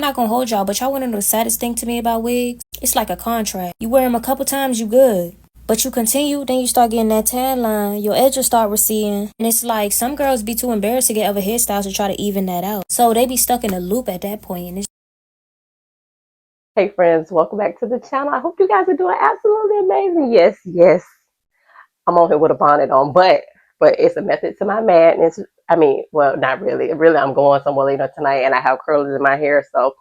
not gonna hold y'all, but y'all wanna know the saddest thing to me about wigs? It's like a contract. You wear them a couple times, you good. But you continue, then you start getting that tan line, your edges start receding, and it's like some girls be too embarrassed to get other hairstyles to try to even that out. So they be stuck in a loop at that point, and it's Hey friends, welcome back to the channel. I hope you guys are doing absolutely amazing. Yes, I'm on here with a bonnet on, but it's a method to my madness. I mean, well, not really. Really, I'm going somewhere later tonight, and I have curls in my hair, so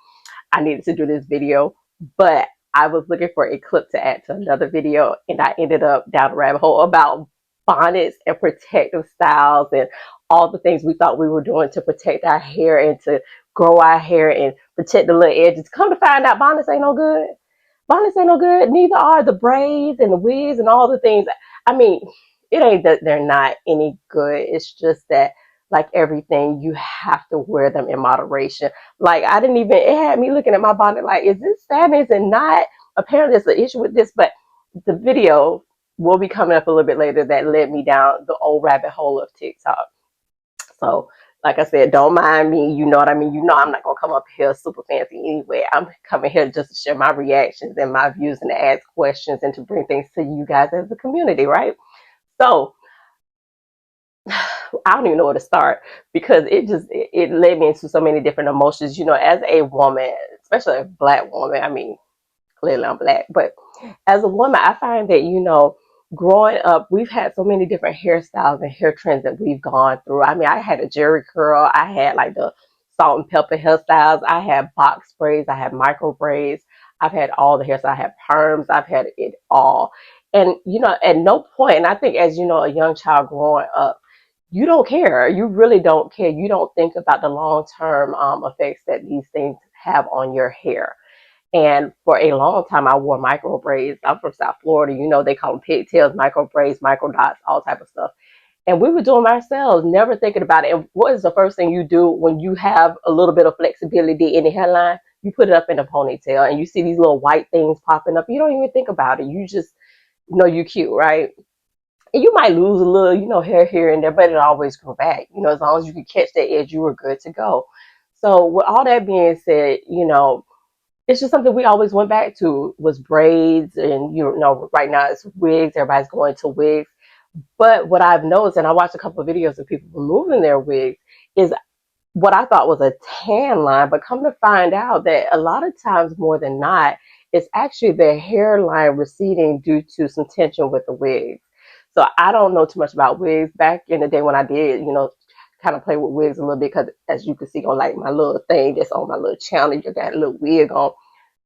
I needed to do this video. But I was looking for a clip to add to another video, and I ended up down a rabbit hole about bonnets and protective styles and all the things we thought we were doing to protect our hair and to grow our hair and protect the little edges. Come to find out, bonnets ain't no good. Bonnets ain't no good. Neither are the braids and the wigs and all the things. I mean, it ain't that they're not any good. It's just that, like everything, you have to wear them in moderation. Like, I didn't even, it had me looking at my bonnet like, is this sad? Is it not? Apparently, there's an issue with this, but the video will be coming up a little bit later that led me down the old rabbit hole of TikTok. So, like I said, don't mind me. You know what I mean? You know I'm not going to come up here super fancy anyway. I'm coming here just to share my reactions and my views and to ask questions and to bring things to you guys as a community, right? So, I don't even know where to start because it led me into so many different emotions. You know, as a woman, especially a black woman, I mean, clearly I'm black, but as a woman, I find that, you know, growing up, we've had so many different hairstyles and hair trends that we've gone through. I mean, I had a jerry curl, I had like the salt and pepper hairstyles, I had box braids, I had micro braids, I've had all the hairstyles, I had perms, I've had it all. And, you know, at no point, and I think as you know, a young child growing up, you don't care. You really don't care. You don't think about the long-term effects that these things have on your hair. And for a long time, I wore micro braids. I'm from South Florida. You know, they call them pigtails, micro braids, micro dots, all type of stuff. And we were doing them ourselves, never thinking about it. And what is the first thing you do when you have a little bit of flexibility in the hairline? You put it up in a ponytail and you see these little white things popping up. You don't even think about it. You just know you're cute, right? And you might lose a little, you know, hair here and there, but it always grow back. You know, as long as you can catch that edge, you were good to go. So with all that being said, you know, it's just something we always went back to was braids, and you know, right now it's wigs. Everybody's going to wigs. But what I've noticed, and I watched a couple of videos of people removing their wigs, is what I thought was a tan line, but come to find out that a lot of times, more than not, it's actually their hairline receding due to some tension with the wigs. So I don't know too much about wigs. Back in the day when I did, you know, kind of play with wigs a little bit, because as you can see on like my little thing that's on my little channel, you got a little wig on.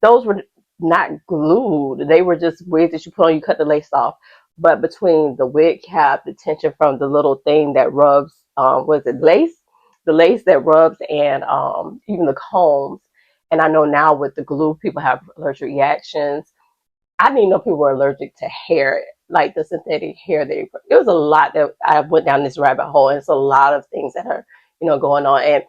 Those were not glued. They were just wigs that you put on, you cut the lace off. But between the wig cap, the tension from the little thing that rubs, was it lace? The lace that rubs, and even the combs. And I know now with the glue, people have allergic reactions. I didn't know people were allergic to hair, like the synthetic hair. It was a lot that I went down this rabbit hole. And it's a lot of things that are, you know, going on. And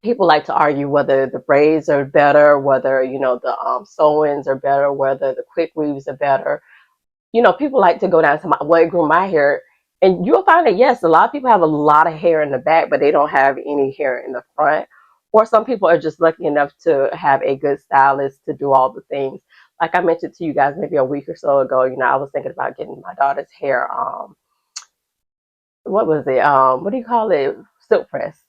people like to argue whether the braids are better, whether, you know, the sew-ins are better, whether the quick weaves are better. You know, people like to go down to my, well, grew my hair. And you'll find that, yes, a lot of people have a lot of hair in the back, but they don't have any hair in the front. Or some people are just lucky enough to have a good stylist to do all the things. Like I mentioned to you guys maybe a week or so ago, you know, I was thinking about getting my daughter's hair, what was it? What do you call it? Silk press,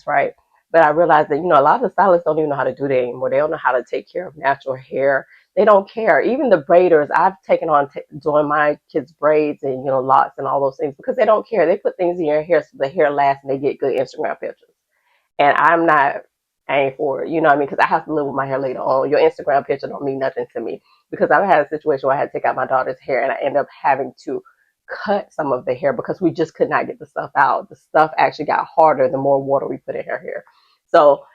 right? But I realized that, you know, a lot of stylists don't even know how to do that anymore. They don't know how to take care of natural hair. They don't care. Even the braiders, I've taken on doing my kids' braids and, you know, locks and all those things because they don't care. They put things in your hair so the hair lasts and they get good Instagram pictures. And I'm not aiming for it, you know what I mean? Because I have to live with my hair later on. Your Instagram picture don't mean nothing to me because I've had a situation where I had to take out my daughter's hair and I ended up having to cut some of the hair because we just could not get the stuff out. The stuff actually got harder the more water we put in her hair. So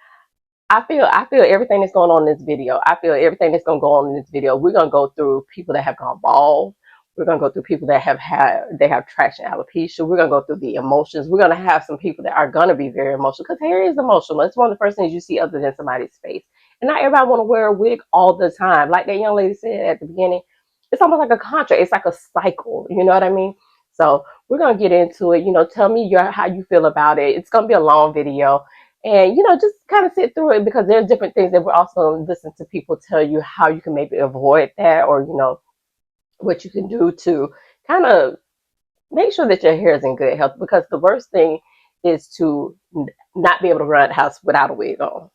I feel everything that's going on in this video. I feel everything that's going to go on in this video. We're going to go through people that have gone bald. We're going to go through people that have traction alopecia. We're going to go through the emotions. We're going to have some people that are going to be very emotional because hair is emotional. It's one of the first things you see other than somebody's face. And not everybody want to wear a wig all the time. Like that young lady said at the beginning, it's almost like a contract. It's like a cycle. You know what I mean? So we're going to get into it. You know, tell me how you feel about it. It's going to be a long video. And, you know, just kind of sit through it, because there's different things that we're also going to listen to people tell you how you can maybe avoid that, or, you know, what you can do to kind of make sure that your hair is in good health, because the worst thing is to not be able to run out the house without a wig on.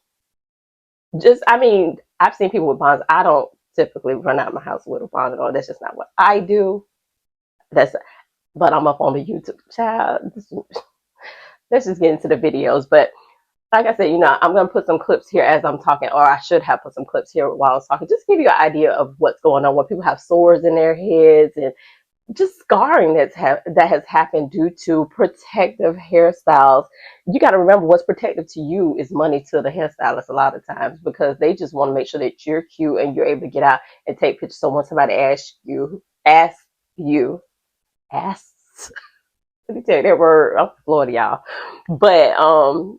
Just, I mean, I've seen people with bonds. I don't typically run out of my house with a bonnet on. That's just not what I do. That's, but I'm up on the YouTube child. Let's just get into the videos. But like I said, you know, I'm going to put some clips here as I'm talking, or I should have put some clips here while I was talking, just to give you an idea of what's going on when people have sores in their heads, and just scarring that has happened due to protective hairstyles. You got to remember, what's protective to you is money to the hairstylist a lot of times, because they just want to make sure that you're cute and you're able to get out and take pictures. So when somebody asks you, let me tell you that word, I'm Florida, y'all. But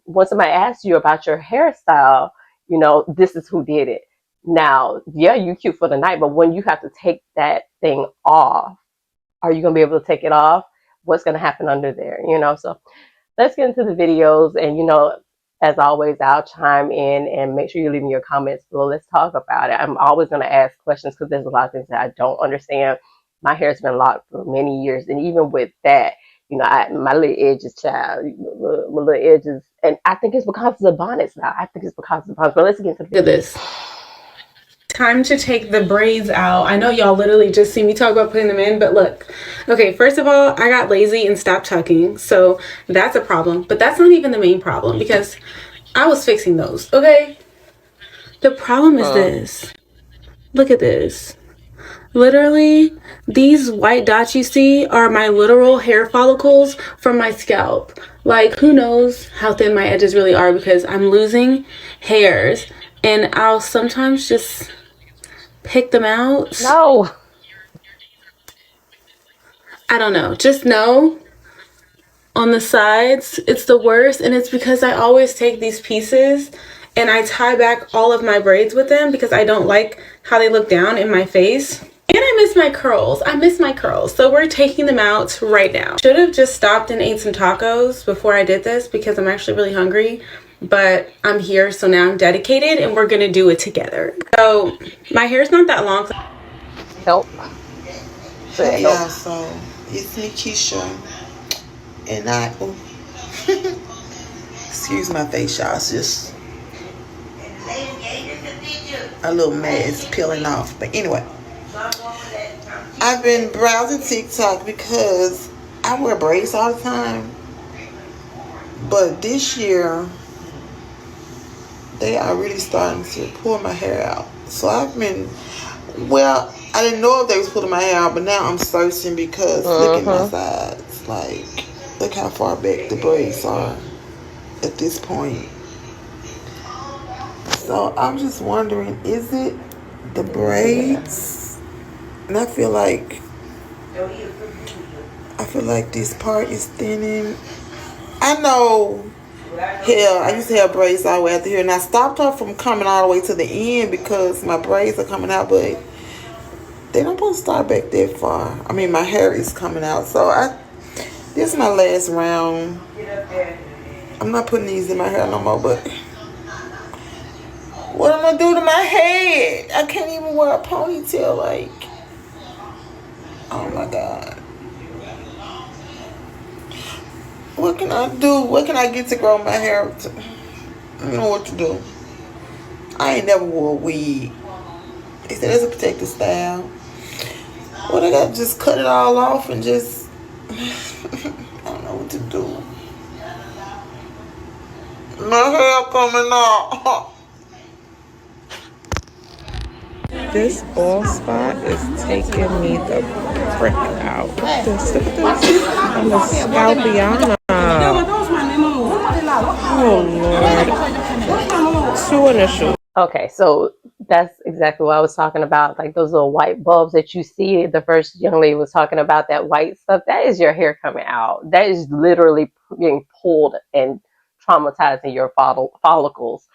when somebody asks you about your hairstyle, you know, this is who did it. Now, yeah, you cute for the night, but when you have to take that thing off, are you going to be able to take it off? What's going to happen under there? You know, so let's get into the videos. And, you know, as always, I'll chime in and make sure you leave me your comments below. Let's talk about it. I'm always going to ask questions, because there's a lot of things that I don't understand. My hair's been locked for many years. And even with that, you know, my little edges, child, my little edges. And I think it's because of the bonnets now. I think it's because of the bonnets. But let's get into the Look at this. Time to take the braids out. I know y'all literally just see me talk about putting them in, but look. Okay, first of all, I got lazy and stopped tucking, so that's a problem. But that's not even the main problem, because I was fixing those, okay? The problem is this. Look at this. Literally, these white dots you see are my literal hair follicles from my scalp. Like, who knows how thin my edges really are, because I'm losing hairs, and I'll sometimes just pick them out. No. I don't know. Just know on the sides, it's the worst, and it's because I always take these pieces and I tie back all of my braids with them, because I don't like how they look down in my face. And I miss my curls. I miss my curls. So we're taking them out right now. Should have just stopped and ate some tacos before I did this, because I'm actually really hungry. But I'm here, so now I'm dedicated, and we're gonna do it together. So my hair's not that long. Help. Hey y'all, so it's me, Keisha, and excuse my face, y'all. It's just a little mess peeling off. But anyway, I've been browsing TikTok because I wear braids all the time. But this year, they are really starting to pull my hair out. So I've been, well, I didn't know if they was pulling my hair out, but now I'm searching, because look at my sides. Like, look how far back the braids are at this point. So I'm just wondering, is it the braids? And I feel like this part is thinning. I know, hell, I used to have braids all the way out here, and I stopped her from coming all the way to the end because my braids are coming out, but they don't supposed to start back that far. I mean, my hair is coming out, so this is my last round. I'm not putting these in my hair no more, but what am I gonna do to my head? I can't even wear a ponytail, like, oh my God. What can I do? What can I get to grow my hair? I don't know what to do. I ain't never wore a wig. They said it's a protective style. What, I got to just cut it all off and just, I don't know what to do. My hair coming out. This bald spot is taking me the frick out. Look at this. Look at this. I'm a scalpiana. Oh, Lord. Two initials. Okay, so that's exactly what I was talking about. Like those little white bulbs that you see, the first young lady was talking about, that white stuff. That is your hair coming out. That is literally being pulled and traumatizing your follicles.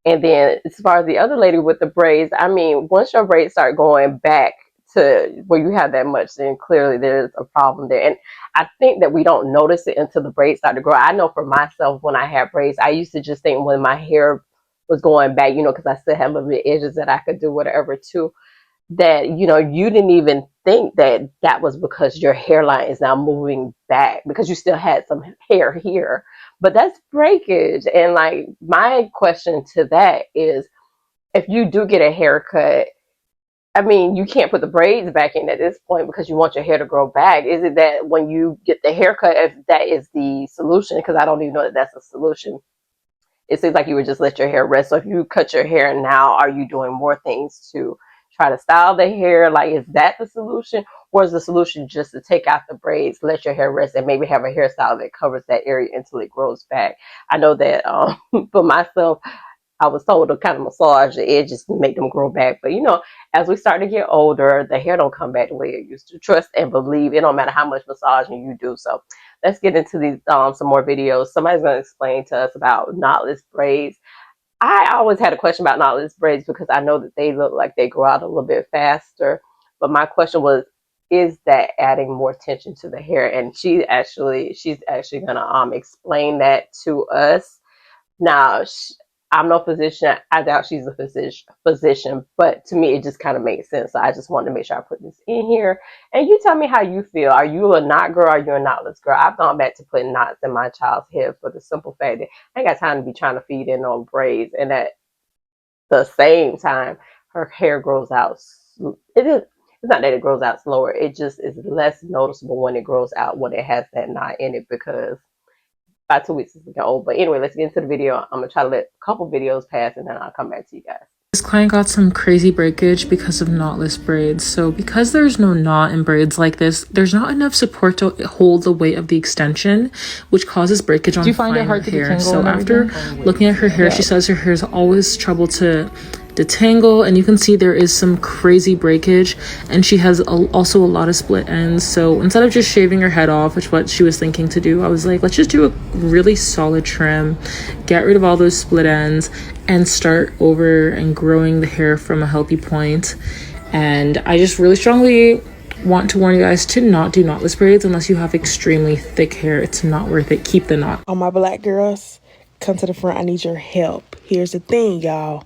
And then as far as the other lady with the braids, I mean, once your braids start going back to where you have that much, then clearly there's a problem there. And I think that we don't notice it until the braids start to grow. I know for myself, when I had braids, I used to just think when my hair was going back, you know, because I still have little bit edges that I could do whatever too, that, you know, you didn't even think that that was because your hairline is now moving back because you still had some hair here. But that's breakage. And like, my question to that is, if you do get a haircut, I mean, you can't put the braids back in at this point because you want your hair to grow back. Is it that when you get the haircut, if that is the solution? Because I don't even know that that's a solution. It seems like you would just let your hair rest. So if you cut your hair now, are you doing more things to try to style the hair? Like, is that the solution? Or is the solution just to take out the braids, let your hair rest, and maybe have a hairstyle that covers that area until it grows back? I know that for myself, I was told to kind of massage the edges to make them grow back. But, you know, as we start to get older, the hair don't come back the way it used to. Trust and believe. It don't matter how much massaging you do. So let's get into these some more videos. Somebody's going to explain to us about knotless braids. I always had a question about knotless braids because I know that they look like they grow out a little bit faster. But my question was, is that adding more tension to the hair? And she's actually going to explain that to us. Now, I'm no physician. I doubt she's a physician, but to me, it just kind of makes sense. So I just wanted to make sure I put this in here. And you tell me how you feel. Are you a knot girl? Are you a knotless girl? I've gone back to putting knots in my child's head for the simple fact that I ain't got time to be trying to feed in on braids. And at the same time, her hair grows out. It's not that it grows out slower. It just is less noticeable when it grows out, when it has that knot in it, because by 2 weeks it's getting old. But anyway, let's get into the video. I'm gonna try to let a couple videos pass and then I'll come back to you guys. This client got some crazy breakage because of knotless braids. So because there's no knot in braids like this, there's not enough support to hold the weight of the extension, which causes breakage on Do you find it hard to hair. detangle So and after everything? looking at her hair, she says her hair is always trouble to detangle, and you can see there is some crazy breakage, and she has also a lot of split ends. So instead of just shaving her head off, which is what she was thinking to do, I was like, let's just do a really solid trim, get rid of all those split ends, and start over and growing the hair from a healthy point. And I just really strongly want to warn you guys to not do knotless braids unless you have extremely thick hair. It's not worth it. Keep the knot. All my black girls, come to the front. I need your help. Here's the thing, y'all.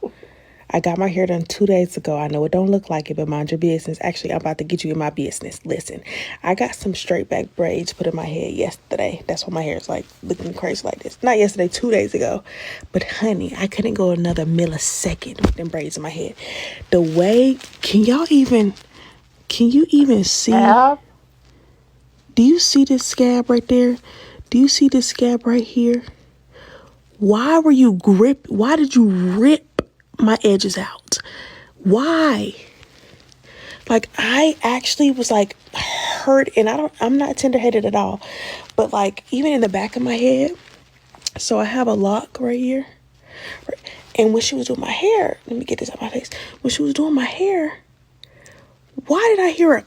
I got my hair done 2 days ago. I know it don't look like it, but mind your business. Actually, I'm about to get you in my business. Listen, I got some straight back braids put in my head yesterday. That's why my hair is like looking crazy like this. Not yesterday, 2 days ago. But honey, I couldn't go another millisecond with them braids in my head. The way, can you even see? Do you see this scab right there? Do you see this scab right here? Why did you rip my edges out? Why? Like, I actually was like hurt, and I'm not tender-headed at all, but like even in the back of my head, so I have a lock right here, and when she was doing my hair, let me get this out of my face. When she was doing my hair, why did I hear a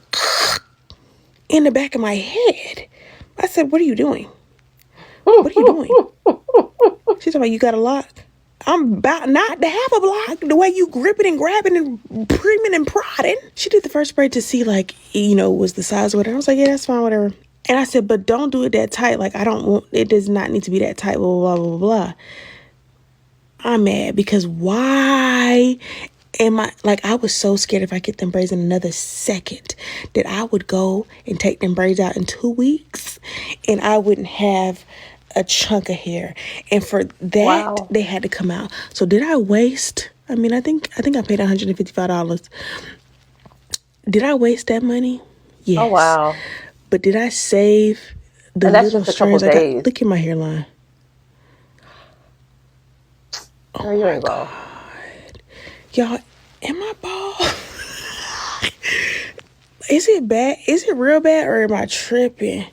in the back of my head? I said, what are you doing? What are you doing? She's talking about, you got a lock? I'm about not to have a block. The way you gripping and grabbing and priming and prodding. She did the first braid to see, like, you know, was the size or whatever. I was like, yeah, that's fine, whatever. And I said, but don't do it that tight. Like, it does not need to be that tight, blah, blah, blah, blah. I'm mad because why am I, like, I was so scared if I get them braids in another second that I would go and take them braids out in 2 weeks and I wouldn't have a chunk of hair, and for that they had to come out. So did I waste? I mean, I think I paid $155. Did I waste that money? Yes. Oh wow! But did I save the little strands I got? Look at my hairline. Oh you ain't bald. Y'all, am I bald? Is it bad? Is it real bad, or am I tripping?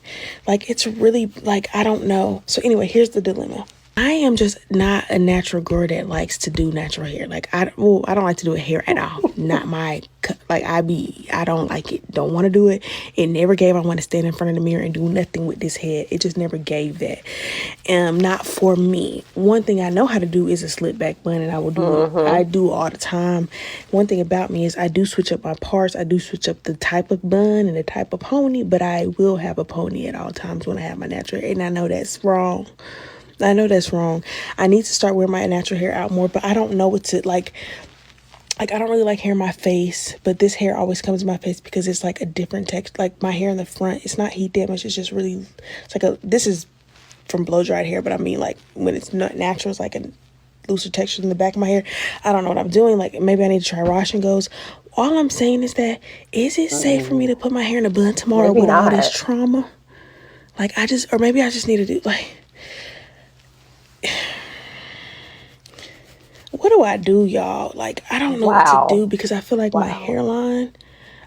Like, it's really, like, I don't know. So anyway, here's the dilemma. I am just not a natural girl that likes to do natural hair. Like I don't like to do hair at all. Not my like I don't like it. Don't want to do it. It never gave. I want to stand in front of the mirror and do nothing with this head. It just never gave that. Not for me. One thing I know how to do is a slip back bun, and I will do it. I do all the time. One thing about me is I do switch up my parts. I do switch up the type of bun and the type of pony, but I will have a pony at all times when I have my natural hair, and I know that's wrong. I know that's wrong. I need to start wearing my natural hair out more, but I don't know what to like. Like I don't really like hair in my face, but this hair always comes in my face because it's like a different texture. Like my hair in the front, it's not heat damage. It's just really, it's like this is from blow dried hair, but I mean like when it's not natural, it's like a looser texture in the back of my hair. I don't know what I'm doing. Like maybe I need to try wash and goes. All I'm saying is that, is it safe for me to put my hair in a bun tomorrow with all this trauma? Like or maybe I just need to do like, what do I do, y'all? Like, I don't know what to do because I feel like my hairline,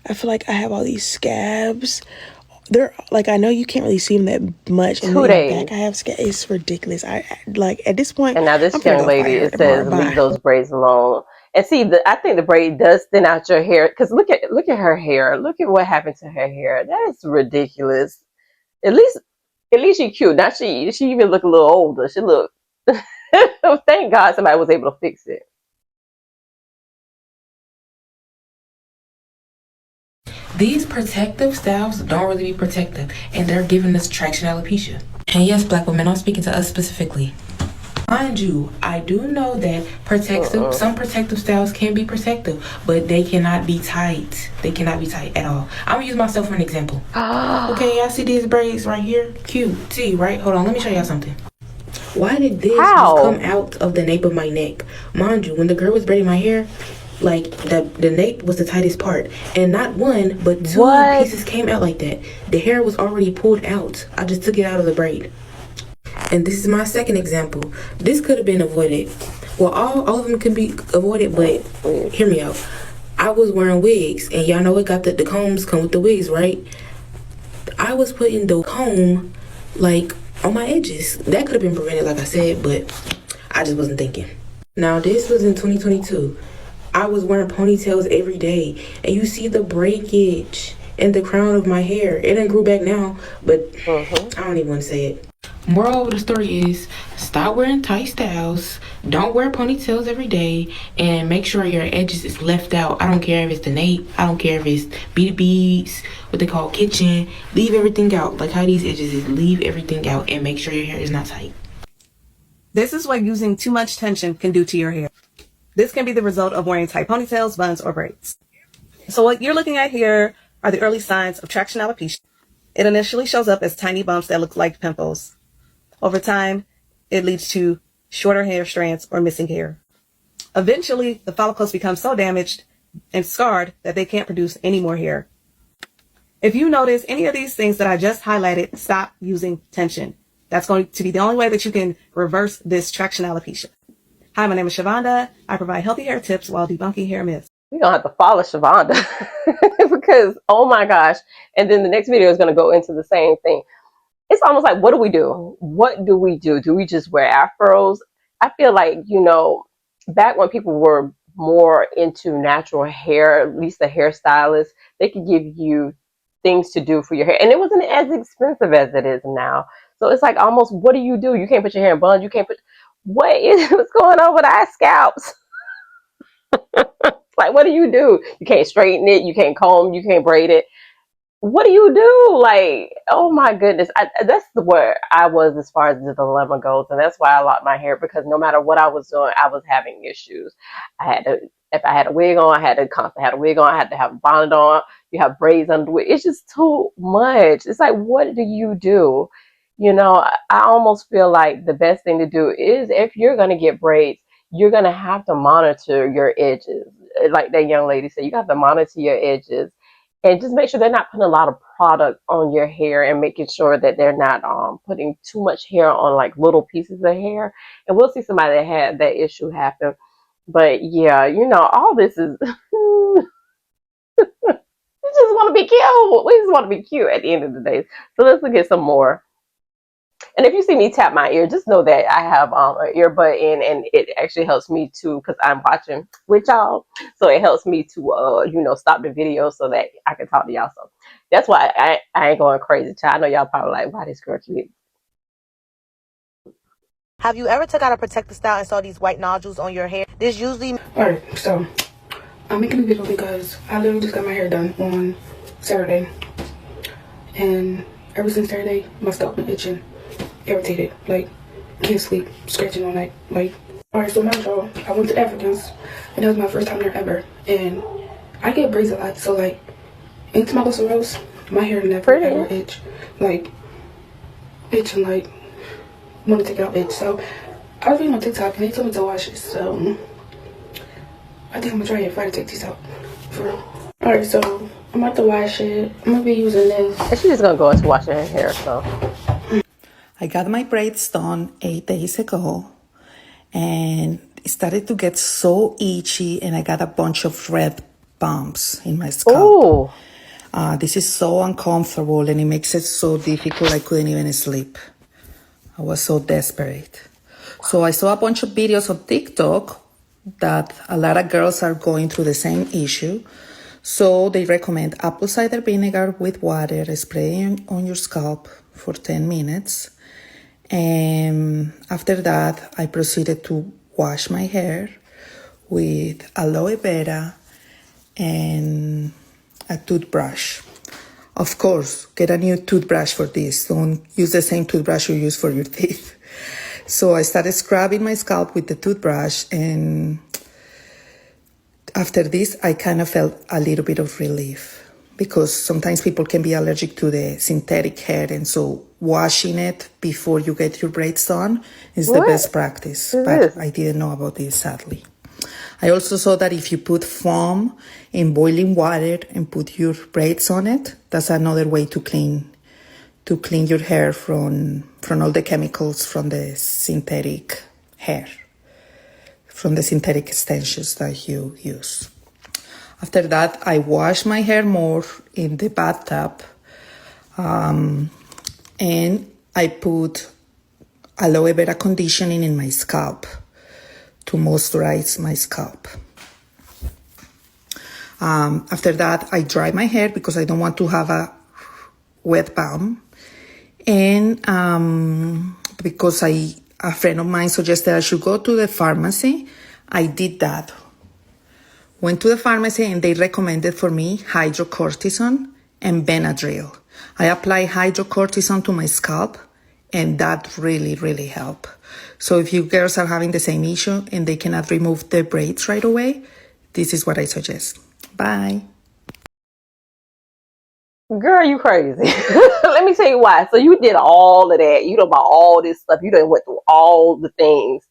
I feel like I have all these scabs. They're like, I know you can't really see them that much. And 2 days. Back I have scabs. It's ridiculous. I like at this point. And now this young lady, it says leave those braids alone. And see, I think the braid does thin out your hair because look at her hair. Look at what happened to her hair. That is ridiculous. At least she's cute. Now she even look a little older. She look. Thank God somebody was able to fix it. These protective styles don't really be protective, and they're giving us traction alopecia. And yes, black women, I'm speaking to us specifically. Mind you, I do know that some protective styles can be protective, but they cannot be tight. They cannot be tight at all. I'm gonna use myself for an example. Okay, y'all see these braids right here? Cute. See, right? Hold on, let me show y'all something. Why did this just come out of the nape of my neck? Mind you, when the girl was braiding my hair, like the nape was the tightest part, and not one but two pieces came out like that. The hair was already pulled out. I just took it out of the braid. And this is my second example. This could have been avoided. Well, all of them could be avoided, but hear me out. I was wearing wigs, and y'all know it got the combs come with the wigs, right? I was putting the comb like on my edges. That could have been prevented, like I said, but I just wasn't thinking. Now this was in 2022. I was wearing ponytails every day, and you see the breakage in the crown of my hair. It didn't grew back now, but I don't even want to say it. Moral of the story is, stop wearing tight styles, don't wear ponytails every day, and make sure your edges is left out. I don't care if it's the nape, I don't care if it's beads, what they call kitchen. Leave everything out, like how these edges is. Leave everything out and make sure your hair is not tight. This is what using too much tension can do to your hair. This can be the result of wearing tight ponytails, buns, or braids. So what you're looking at here are the early signs of traction alopecia. It initially shows up as tiny bumps that look like pimples. Over time, it leads to shorter hair strands or missing hair. Eventually, the follicles become so damaged and scarred that they can't produce any more hair. If you notice any of these things that I just highlighted, stop using tension. That's going to be the only way that you can reverse this traction alopecia. Hi, my name is Shavonda. I provide healthy hair tips while debunking hair myths. We're going to have to follow Shavonda because, oh my gosh. And then the next video is going to go into the same thing. It's almost like, what do we do? What do we do? Do we just wear afros? I feel like, back when people were more into natural hair, at least the hairstylists, they could give you things to do for your hair. And it wasn't as expensive as it is now. So it's like almost, what do? You can't put your hair in buns. You can't what's going on with our scalps? Like, what do? You can't straighten it. You can't comb. You can't braid it. What do you do? Like, oh my goodness. That's where I was as far as the dilemma goes. And that's why I locked my hair, because no matter what I was doing, I was having issues. If I had a wig on, I had to constantly have a wig on. I had to have a bonnet on. You have braids under the wig. It's just too much. It's like, what do you do? I almost feel like the best thing to do is, if you're going to get braids, you're going to have to monitor your edges. Like that young lady said, you have to monitor your edges. And just make sure they're not putting a lot of product on your hair, and making sure that they're not putting too much hair on like little pieces of hair. And we'll see somebody that had that issue happen. But yeah, all this is, you just want to be cute. We just want to be cute at the end of the day. So let's look at some more. And if you see me tap my ear, just know that I have an earbud in, and it actually helps me to, because I'm watching with y'all, so it helps me to stop the video so that I can talk to y'all. So that's why I ain't going crazy, child. I know y'all probably like, why this girl keep. Have you ever took out a protective style and saw these white nodules on your hair? This usually... Alright, so I'm making a video because I literally just got my hair done on Saturday. And ever since Saturday, my scalp been itching, irritated, like can't sleep, scratching all night, like. Alright, so now y'all, I went to Africans, and that was my first time there ever. And I get braids a lot, so like, anytime I go somewhere else, my hair never ever itch, like, itching, like, want to take it out itch. So I was reading on TikTok, and they told me to wash it, so I think I'm gonna try it if I take these out, for real. Alright, so I'm about to wash it. I'm gonna be using this. And she's just gonna go into washing her hair, so. I got my braids done 8 days ago, and it started to get so itchy, and I got a bunch of red bumps in my scalp. This is so uncomfortable, and it makes it so difficult. I couldn't even sleep. I was so desperate. So I saw a bunch of videos on TikTok that a lot of girls are going through the same issue. So they recommend apple cider vinegar with water, spraying on your scalp for 10 minutes. And after that, I proceeded to wash my hair with aloe vera and a toothbrush. Of course, get a new toothbrush for this. Don't use the same toothbrush you use for your teeth. So I started scrubbing my scalp with the toothbrush, and after this, I kind of felt a little bit of relief, because sometimes people can be allergic to the synthetic hair, and so washing it before you get your braids done is the best practice. But I didn't know about this, sadly. I also saw that if you put foam in boiling water and put your braids on it, that's another way to clean your hair from all the chemicals from the synthetic hair, from the synthetic extensions that you use. After that, I wash my hair more in the bathtub, and I put aloe vera conditioning in my scalp to moisturize my scalp. After that, I dry my hair because I don't want to have a wet balm. And because a friend of mine suggested I should go to the pharmacy, I did that. Went to the pharmacy and they recommended for me hydrocortisone and Benadryl. I apply hydrocortisone to my scalp, and that really, really helped. So if you girls are having the same issue and they cannot remove their braids right away, this is what I suggest. Bye. Girl, you crazy. Let me tell you why. So you did all of that. You done bought all this stuff. You done went through all the things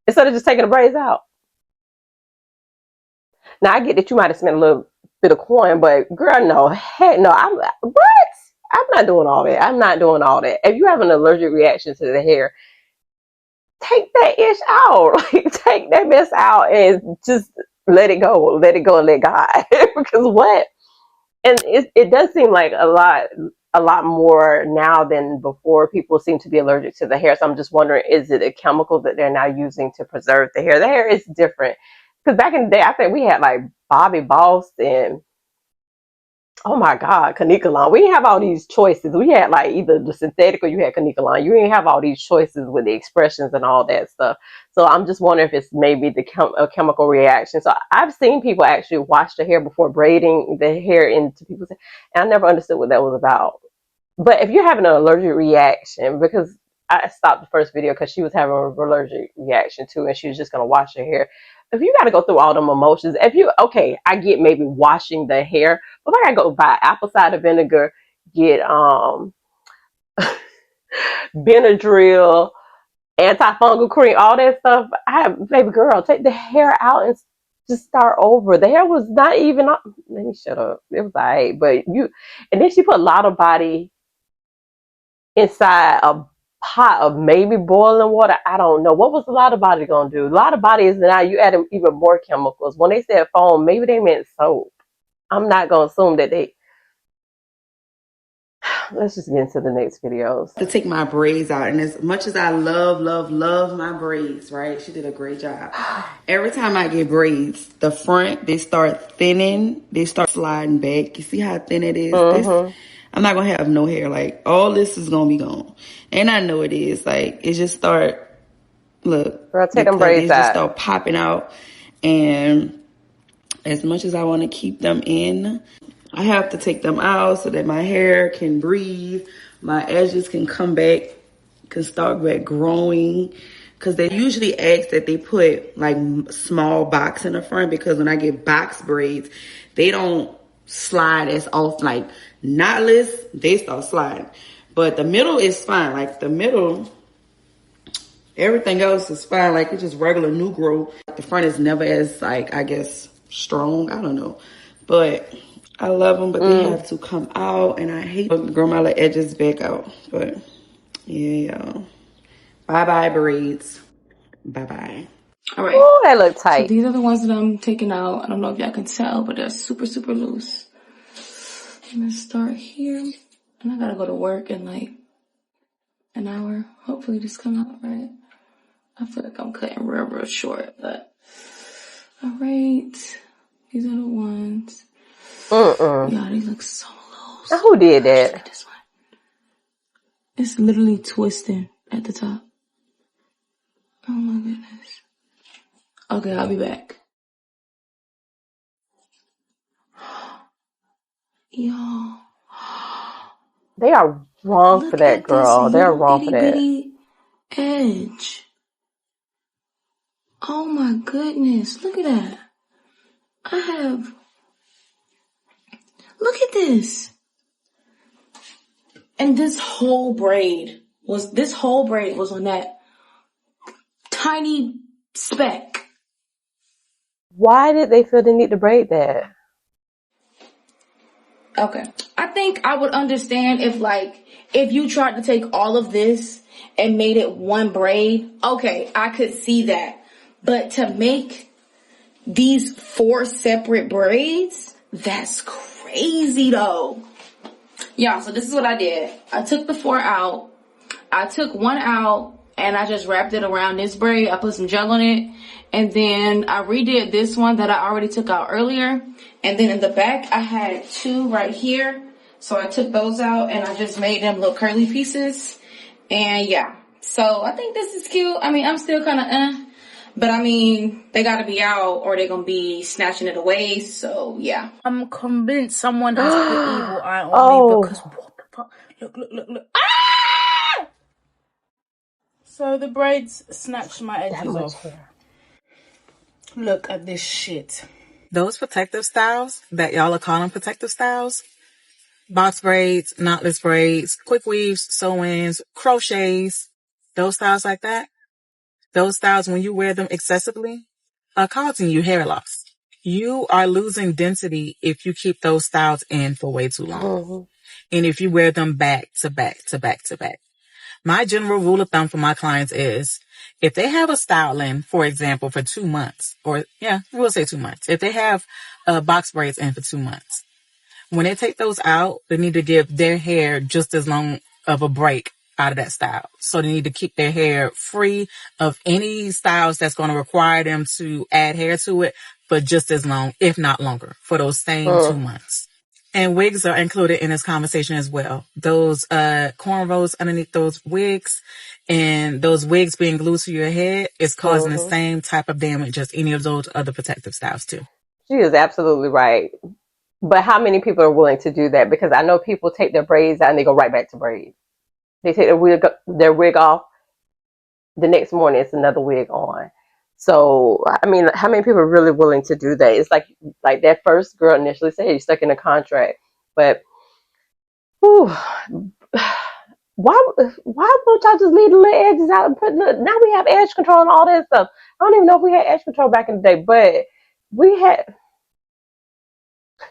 instead of just taking the braids out. Now I get that you might have spent a little bit of coin, but girl, no, heck no. I'm not doing all that. I'm not doing all that. If you have an allergic reaction to the hair, take that ish out. Like, take that mess out and just let it go. Let it go and let God. Because what? And it does seem like a lot more now than before. People seem to be allergic to the hair. So I'm just wondering, is it a chemical that they're now using to preserve the hair? The hair is different. Because back in the day, I think we had like Bobby Boss and, oh my God, Canicolon. We didn't have all these choices. We had like either the synthetic or you had Canicolon. You didn't have all these choices with the expressions and all that stuff. So I'm just wondering if it's maybe a chemical reaction. So I've seen people actually wash the hair before braiding the hair into people's hair. And I never understood what that was about. But if you're having an allergic reaction, because I stopped the first video because she was having an allergic reaction too, and she was just going to wash her hair. If you got to go through all them emotions, okay, I get maybe washing the hair, but if I got to go buy apple cider vinegar, get Benadryl, antifungal cream, all that stuff, baby girl, take the hair out and just start over. The hair was not even, let me shut up. It was all right, but and then she put a lot of body inside a pot of maybe boiling water. I don't know. What was a lot of body gonna do? A lot of body is now you add even more chemicals. When they said foam, maybe they meant soap. I'm not gonna assume that let's just get into the next videos. To take my braids out, and as much as I love my braids, right? She did a great job. Every time I get braids, the front, they start thinning, they start sliding back. You see how thin it is? This, I'm not gonna have no hair. Like, all this is gonna be gone. And I know it is. Like, it just start, look, Girl, take them braids just out. start popping out. And as much as I want to keep them in, I have to take them out so that my hair can breathe, my edges can come back, can start back growing. Because they usually ask that they put like small box in the front, because when I get box braids, they don't slide as off. Like knotless, they start sliding. But the middle is fine. Like the middle, everything else is fine. Like it's just regular new growth. The front is never as, like, I guess, strong. I don't know. But I love them, but they have to come out. And I hate to grow my little edges back out. But yeah, y'all. Bye-bye braids. Bye-bye. All right. Oh, that look tight. So these are the ones that I'm taking out. I don't know if y'all can tell, but they're super, super loose. I'm gonna start here. And I gotta go to work in like an hour. Hopefully this come out right. I feel like I'm cutting real short, but all right. These are the ones. Yeah, they look so loose. Now, who did that? Look at this one. It's literally twisting at the top. Oh my goodness. Okay, I'll be back. Y'all. They are wrong for that, girl. They're wrong for that. Edge. Oh my goodness. Look at that. Look at this. And this whole braid was on that tiny speck. Why did they feel the need to braid that? Okay. I think I would understand if you tried to take all of this and made it one braid. Okay, I could see that. But to make these 4 separate braids, that's crazy though. Yeah, so this is what I did. I took the 4 out. I took 1 out and I just wrapped it around this braid. I put some gel on it. And then I redid this one that I already took out earlier. And then in the back, I had 2 right here. So I took those out and I just made them little curly pieces. And yeah, so I think this is cute. I mean, I'm still kind of but I mean, they gotta be out or they're gonna be snatching it away. So yeah. I'm convinced someone has put evil eye on me because what the fuck? Look. Ah! So the braids snatched my edges off. Look at this shit. Those protective styles that y'all are calling protective styles, box braids, knotless braids, quick weaves, sew-ins, crochets, those styles like that, those styles when you wear them excessively are causing you hair loss. You are losing density if you keep those styles in for way too long. And if you wear them back to back to back to back. My general rule of thumb for my clients is if they have a style in, for example, for 2 months, or we'll say 2 months. If they have box braids in for 2 months, when they take those out, they need to give their hair just as long of a break out of that style. So they need to keep their hair free of any styles that's going to require them to add hair to it for just as long, if not longer, for those same 2 months. And wigs are included in this conversation as well. Those cornrows underneath those wigs and those wigs being glued to your head is causing the same type of damage as any of those other protective styles too. She is absolutely right. But how many people are willing to do that? Because I know people take their braids out and they go right back to braids. They take their wig off. The next morning, it's another wig on. So, I mean, how many people are really willing to do that? It's like that first girl initially said, you're stuck in a contract. But, why won't y'all just leave the little edges out and now we have edge control and all that stuff. I don't even know if we had edge control back in the day, but we had,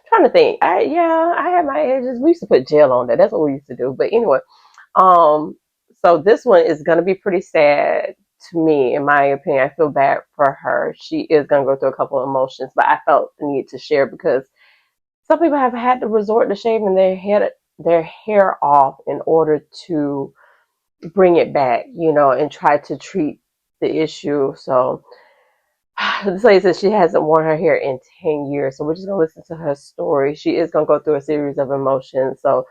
trying to think. I had my edges. We used to put gel on that. That's what we used to do. But anyway, so this one is going to be pretty sad to me, in my opinion. I feel bad for her. She is going to go through a couple of emotions, but I felt the need to share because some people have had to resort to shaving their head their hair off in order to bring it back, and try to treat the issue. So this lady says she hasn't worn her hair in 10 years. So we're just going to listen to her story. She is going to go through a series of emotions. So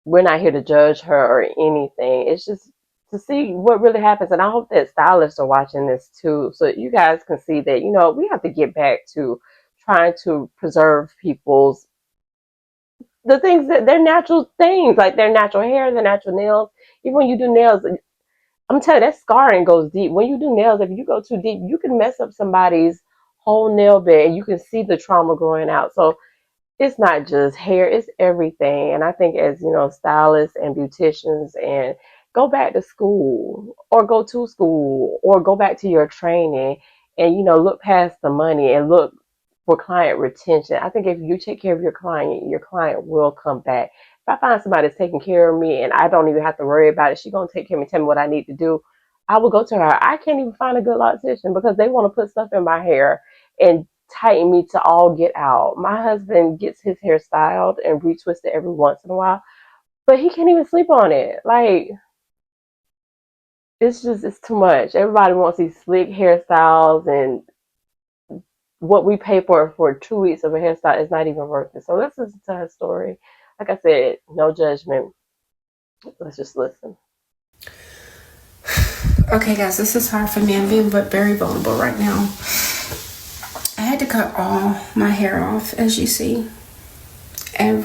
we're not here to judge her or anything. It's just to see what really happens. And I hope that stylists are watching this too, so you guys can see that, we have to get back to trying to preserve the things that their natural things, like their natural hair, their natural nails. Even when you do nails, I'm telling you, that scarring goes deep. When you do nails, if you go too deep, you can mess up somebody's whole nail bed and you can see the trauma growing out. So it's not just hair, it's everything. And I think as, stylists and beauticians, and go back to school or go to school or go back to your training and, look past the money and look for client retention. I think if you take care of your client will come back. If I find somebody that's taking care of me and I don't even have to worry about it, she's going to take care of me, tell me what I need to do, I will go to her. I can't even find a good loctician because they want to put stuff in my hair and tighten me to all get out. My husband gets his hair styled and retwisted every once in a while, but he can't even sleep on it. Like, it's too much. Everybody wants these slick hairstyles, and what we pay for 2 weeks of a hairstyle is not even worth it. So let's listen to her story. Like I said, no judgment. Let's just listen. Okay, guys, this is hard for me. I'm being very vulnerable right now. I had to cut all my hair off, as you see. And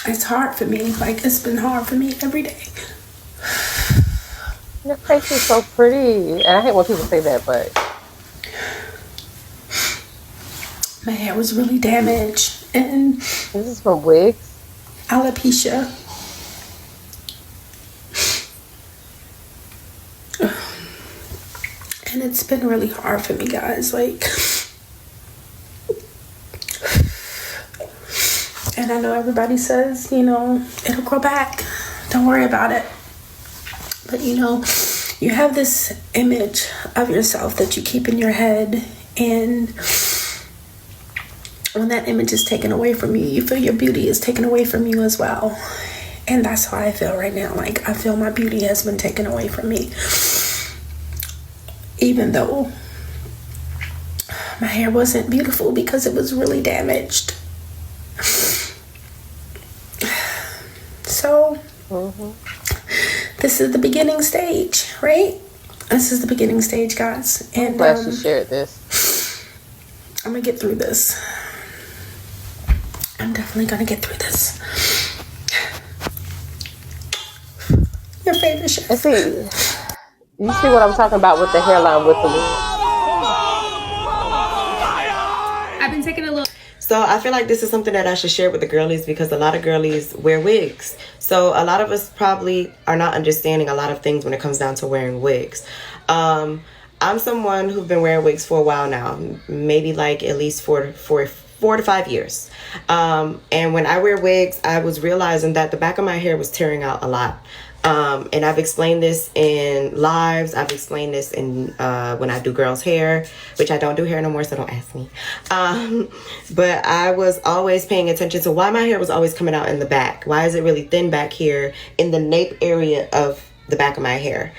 it's hard for me. Like, it's been hard for me every day. Your face is so pretty. And I hate when people say that, but my hair was really damaged. And this is from Wigs. Alopecia. And it's been really hard for me, guys. Like, and I know everybody says, it'll grow back. Don't worry about it. But, you have this image of yourself that you keep in your head. And when that image is taken away from you, you feel your beauty is taken away from you as well. And that's how I feel right now. Like, I feel my beauty has been taken away from me. Even though my hair wasn't beautiful because it was really damaged. So, this is the beginning stage, right? This is the beginning stage, guys. And I'm glad she shared this. I'm gonna get through this. I'm definitely gonna get through this. Your favorite chef. And see, you see what I'm talking about with the hairline with the wig? I've been taking a little. So I feel like this is something that I should share with the girlies, because a lot of girlies wear wigs. So a lot of us probably are not understanding a lot of things when it comes down to wearing wigs. I'm someone who's been wearing wigs for a while now, maybe like at least 4 to 5 years. And when I wear wigs, I was realizing that the back of my hair was tearing out a lot. And I've explained this in lives. I've explained this in when I do girls' hair, which I don't do hair no more, so don't ask me. But I was always paying attention to why my hair was always coming out in the back. Why is it really thin back here in the nape area of the back of my hair?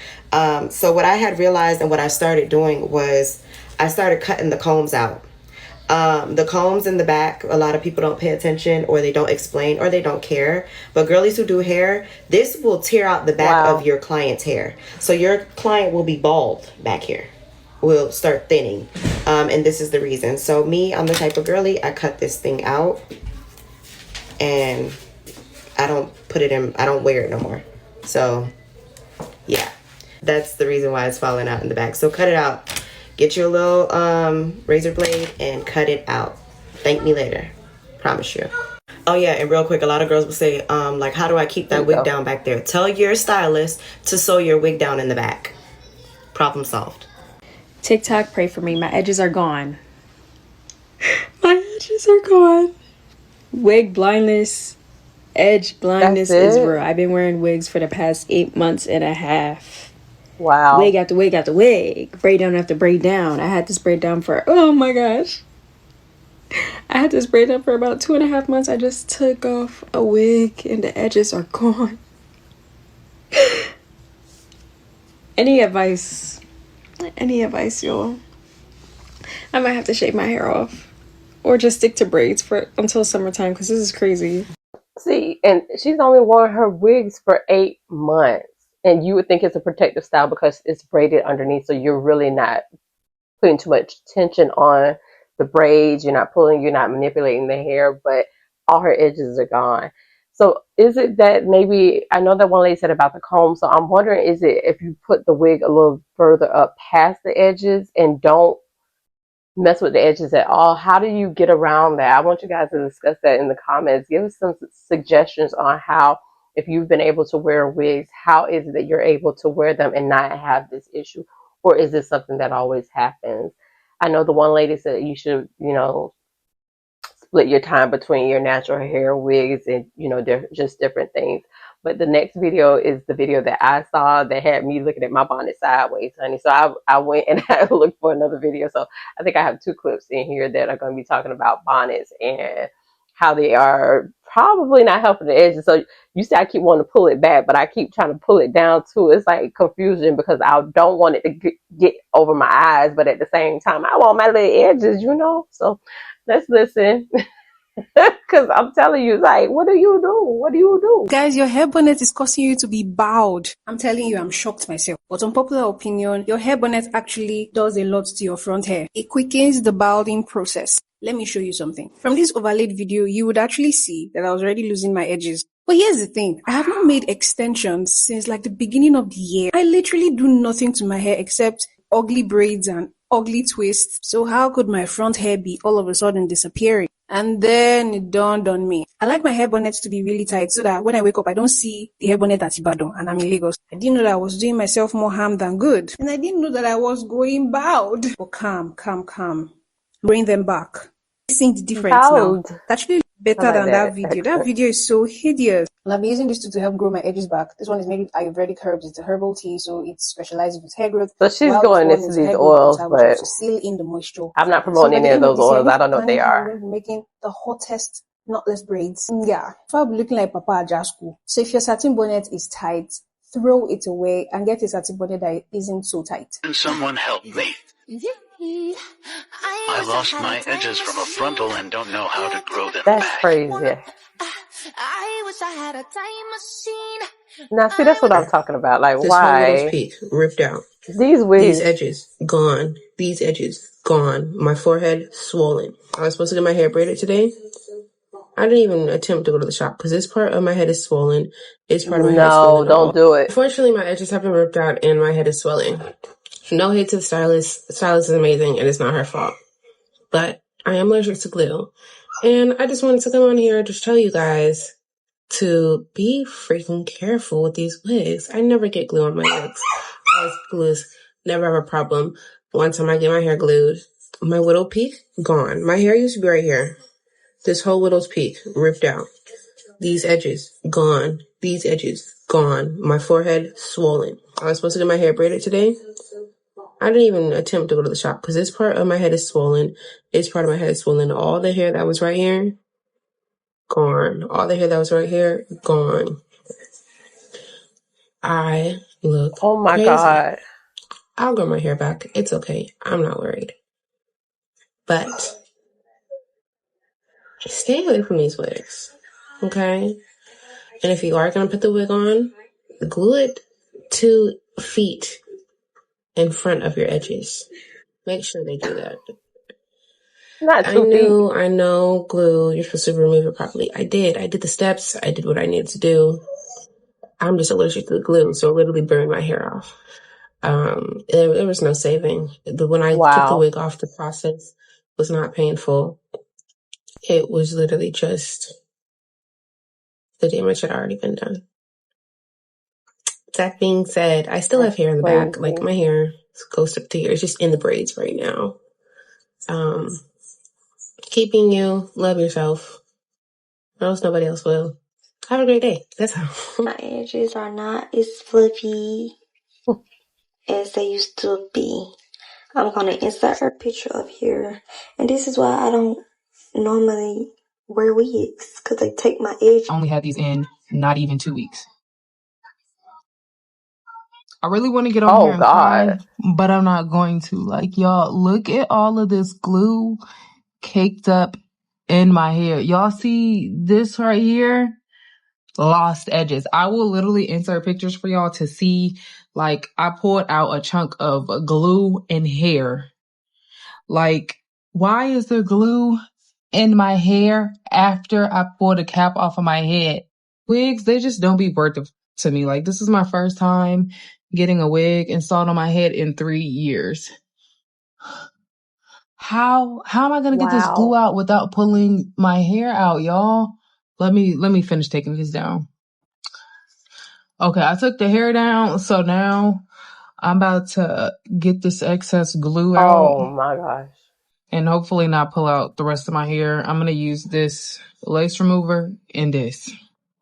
So what I had realized and what I started doing was I started cutting the combs out. The combs in the back, a lot of people don't pay attention, or they don't explain, or they don't care. But girlies who do hair, this will tear out the back of your client's hair. So your client will be bald back here, will start thinning. And this is the reason. So me, I'm the type of girly, I cut this thing out and I don't put it in, I don't wear it no more. So yeah, that's the reason why it's falling out in the back. So cut it out. Get your little razor blade and cut it out. Thank me later. Promise you. Oh yeah, and real quick, a lot of girls will say, like, how do I keep that wig down back there? Tell your stylist to sew your wig down in the back. Problem solved. TikTok, pray for me. My edges are gone. My edges are gone. Wig blindness Edge That's blindness is it? real. I've been wearing wigs for the past 8 months and a half. Wow. Wig after wig after wig. Braid down after braid down. I had this braid down for, oh my gosh. I had this braid down for about 2.5 months. I just took off a wig and the edges are gone. Any advice? Any advice, y'all? I might have to shave my hair off. Or just stick to braids for until summertime because this is crazy. See, and she's only worn her wigs for 8 months. And you would think it's a protective style because it's braided underneath. So you're really not putting too much tension on the braids. You're not pulling, you're not manipulating the hair, but all her edges are gone. So is it that maybe, I know that one lady said about the comb, so I'm wondering, is it if you put the wig a little further up past the edges and don't mess with the edges at all? How do you get around that? I want you guys to discuss that in the comments. Give us some suggestions on how, if you've been able to wear wigs, how is it that you're able to wear them and not have this issue? Or is this something that always happens? I know the one lady said you should, split your time between your natural hair, wigs, and, just different things. But the next video is the video that I saw that had me looking at my bonnet sideways, honey. So I went and I looked for another video. So I think I have 2 clips in here that are going to be talking about bonnets and how they are probably not helping the edges. So you see, I keep wanting to pull it back, but I keep trying to pull it down too. It's like confusion because I don't want it to get over my eyes, but at the same time, I want my little edges, So let's listen. Because I'm telling you, like, what do you do? What do you do? Guys, your hair bonnet is causing you to be bowed. I'm telling you, I'm shocked myself. But unpopular opinion, your hair bonnet actually does a lot to your front hair. It quickens the balding process. Let me show you something. From this overlaid video, you would actually see that I was already losing my edges. But here's the thing. I have not made extensions since like the beginning of the year. I literally do nothing to my hair except ugly braids and ugly twists. So how could my front hair be all of a sudden disappearing? And then it dawned on me. I like my hair bonnets to be really tight so that when I wake up, I don't see the hair bonnet at Ibadan and I'm in Lagos. I didn't know that I was doing myself more harm than good. And I didn't know that I was going bald. But calm. Bring them back. Seeing the difference now. It's actually better than that video. That video is so hideous. And I've been using this to help grow my edges back. This one is made with Ayurvedic herbs. It's a herbal tea, so it specializes with hair growth. So she's going into these oils, but to seal in the moisture. I'm not promoting any of those oils. I don't know what they are. Making the hottest knotless braids. Yeah. If I'll be looking like Papa Ajasku. So if your satin bonnet is tight, throw it away and get a satin bonnet that isn't so tight. Can someone help me? I lost my edges from a frontal and don't know how to grow them That's back. crazy. I wish I had a time machine. Now, see, that's what I'm talking about. Like, this why? whole widow's peak ripped out. These wigs. These edges gone. These edges gone. My forehead swollen. I was supposed to get my hair braided today. I didn't even attempt to go to the shop because this part of my head is swollen. This part of my head is swollen. No, don't do it. Unfortunately, my edges have been ripped out and my head is swelling. No hate to the stylist. The stylist is amazing and it's not her fault. But I am allergic to glue. And I just wanted to come on here and just tell you guys to be freaking careful with these wigs. I never get glue on my wigs. Always glues. Never have a problem. One time I get my hair glued, my widow peak, gone. My hair used to be right here. This whole widow's peak ripped out. These edges, gone. These edges, gone. My forehead, swollen. I was supposed to get my hair braided today. I didn't even attempt to go to the shop because this part of my head is swollen. This part of my head is swollen. All the hair that was right here, gone. All the hair that was right here, gone. I look Oh my crazy. God. I'll grow my hair back. It's okay. I'm not worried. But stay away from these wigs, okay? And if you are going to put the wig on, glue it 2 feet in front of your edges. Make sure they do that. Not 2 feet. I know glue, you're supposed to remove it properly. I did the steps. I did what I needed to do. I'm just allergic to the glue, so it literally burned my hair off. There was no saving. When I took the wig off, the process was not painful. It was literally just the damage had already been done. That being said, I still have hair in the back. Like my hair goes up to here. It's just in the braids right now. Keeping you, love yourself. Or else nobody else will. Have a great day. That's all. My edges are not as fluffy as they used to be. I'm gonna insert a picture up here, and this is why I don't normally wear wigs, because they take my edge. I only had these in not even 2 weeks. I really want to get on here and cry, but I'm not going to. Like, y'all, look at all of this glue caked up in my hair. Y'all see this right here? Lost edges. I will literally insert pictures for y'all to see. Like, I pulled out a chunk of glue and hair. Like, why is there glue in my hair after I pulled the cap off of my head? Wigs, they just don't be worth it to me. Like, this is my first time getting a wig installed on my head in 3 years. How am I gonna get this glue out without pulling my hair out, y'all? Let me finish taking this down. Okay, I took the hair down, so now I'm about to get this excess glue out. Oh my gosh. And hopefully not pull out the rest of my hair. I'm gonna use this lace remover and this.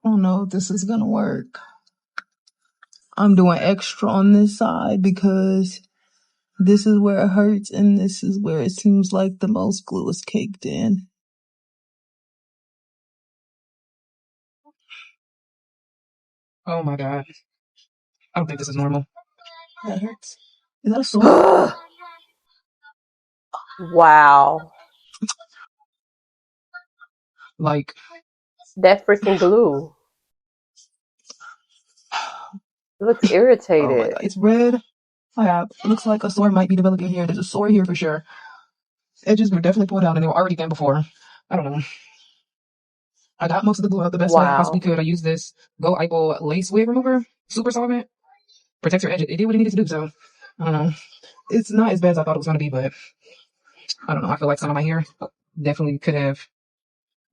I don't know if this is gonna work. I'm doing extra on this side because this is where it hurts and this is where it seems like the most glue is caked in. Oh my god. I don't think this is normal. That hurts. Is that a sore? Wow. Like, that freaking glue. It looks irritated. Oh my god, it's red. It looks like a sore might be developing here. There's a sore here for sure. Edges were definitely pulled out and they were already thin before. I don't know. I got most of the glue out the best way I possibly could. I used this Go Ipo lace wig remover, super solvent, protects your edges. It did what it needed to do, so I don't know. It's not as bad as I thought it was gonna be, but I don't know. I feel like some of my hair definitely could have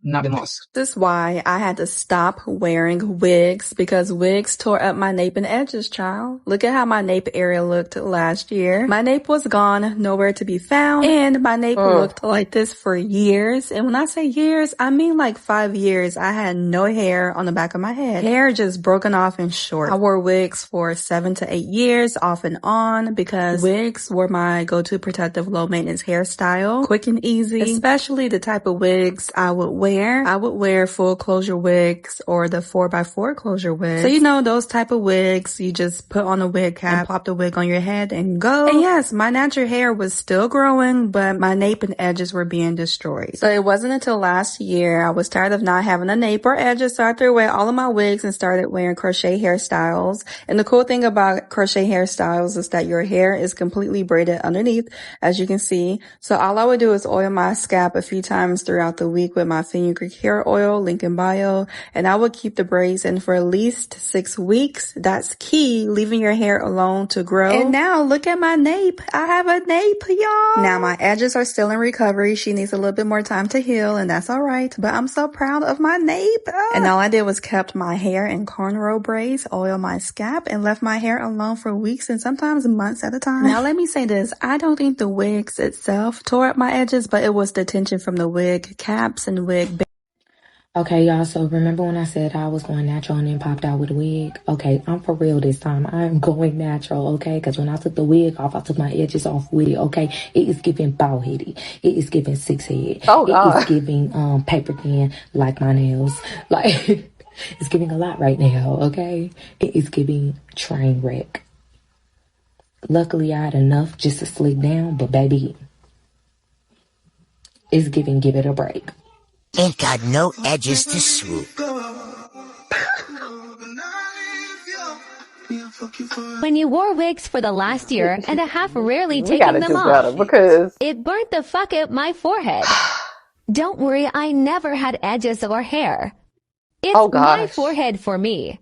not been lost. This is why I had to stop wearing wigs, because wigs tore up my nape and edges, child. Look at how my nape area looked last year. My nape was gone, nowhere to be found, and my nape looked like this for years. And when I say years, I mean like 5 years. I had no hair on the back of my head. Hair just broken off and short. I wore wigs for 7 to 8 years off and on because wigs were my go-to protective low maintenance hairstyle. Quick and easy, especially the type of wigs I would wear. I would wear full closure wigs or the 4x4 closure wigs. So you know those type of wigs, you just put on a wig cap and plop the wig on your head and go. And yes, my natural hair was still growing, but my nape and edges were being destroyed. So it wasn't until last year I was tired of not having a nape or edges, so I threw away all of my wigs and started wearing crochet hairstyles. And the cool thing about crochet hairstyles is that your hair is completely braided underneath, as you can see. So all I would do is oil my scalp a few times throughout the week with my Greenacres hair oil, link in bio, and I would keep the braids in for at least 6 weeks. That's key, leaving your hair alone to grow. And now look at my nape. I have a nape, y'all. Now my edges are still in recovery. She needs a little bit more time to heal, and that's all right, but I'm so proud of my nape. And all I did was kept my hair in cornrow braids, oil my scalp, and left my hair alone for weeks and sometimes months at a time. Now let me say this, I don't think the wigs itself tore up my edges, but it was the tension from the wig caps and wig. Okay, y'all, so remember when I said I was going natural and then popped out with a wig? Okay, I'm for real this time. I'm going natural, okay? Because when I took the wig off, I took my edges off with it, okay? It is giving bald headed. It is giving 6 head. Oh, God. It is giving paper thin like my nails. Like, it's giving a lot right now, okay? It is giving train wreck. Luckily, I had enough just to slick down, but baby, it's giving give it a break. Ain't got no edges to swoop. When you wore wigs for the last year and a half, rarely We taking gotta them do off, better because it burnt the fuck out my forehead. Don't worry, I never had edges or hair. It's my forehead for me.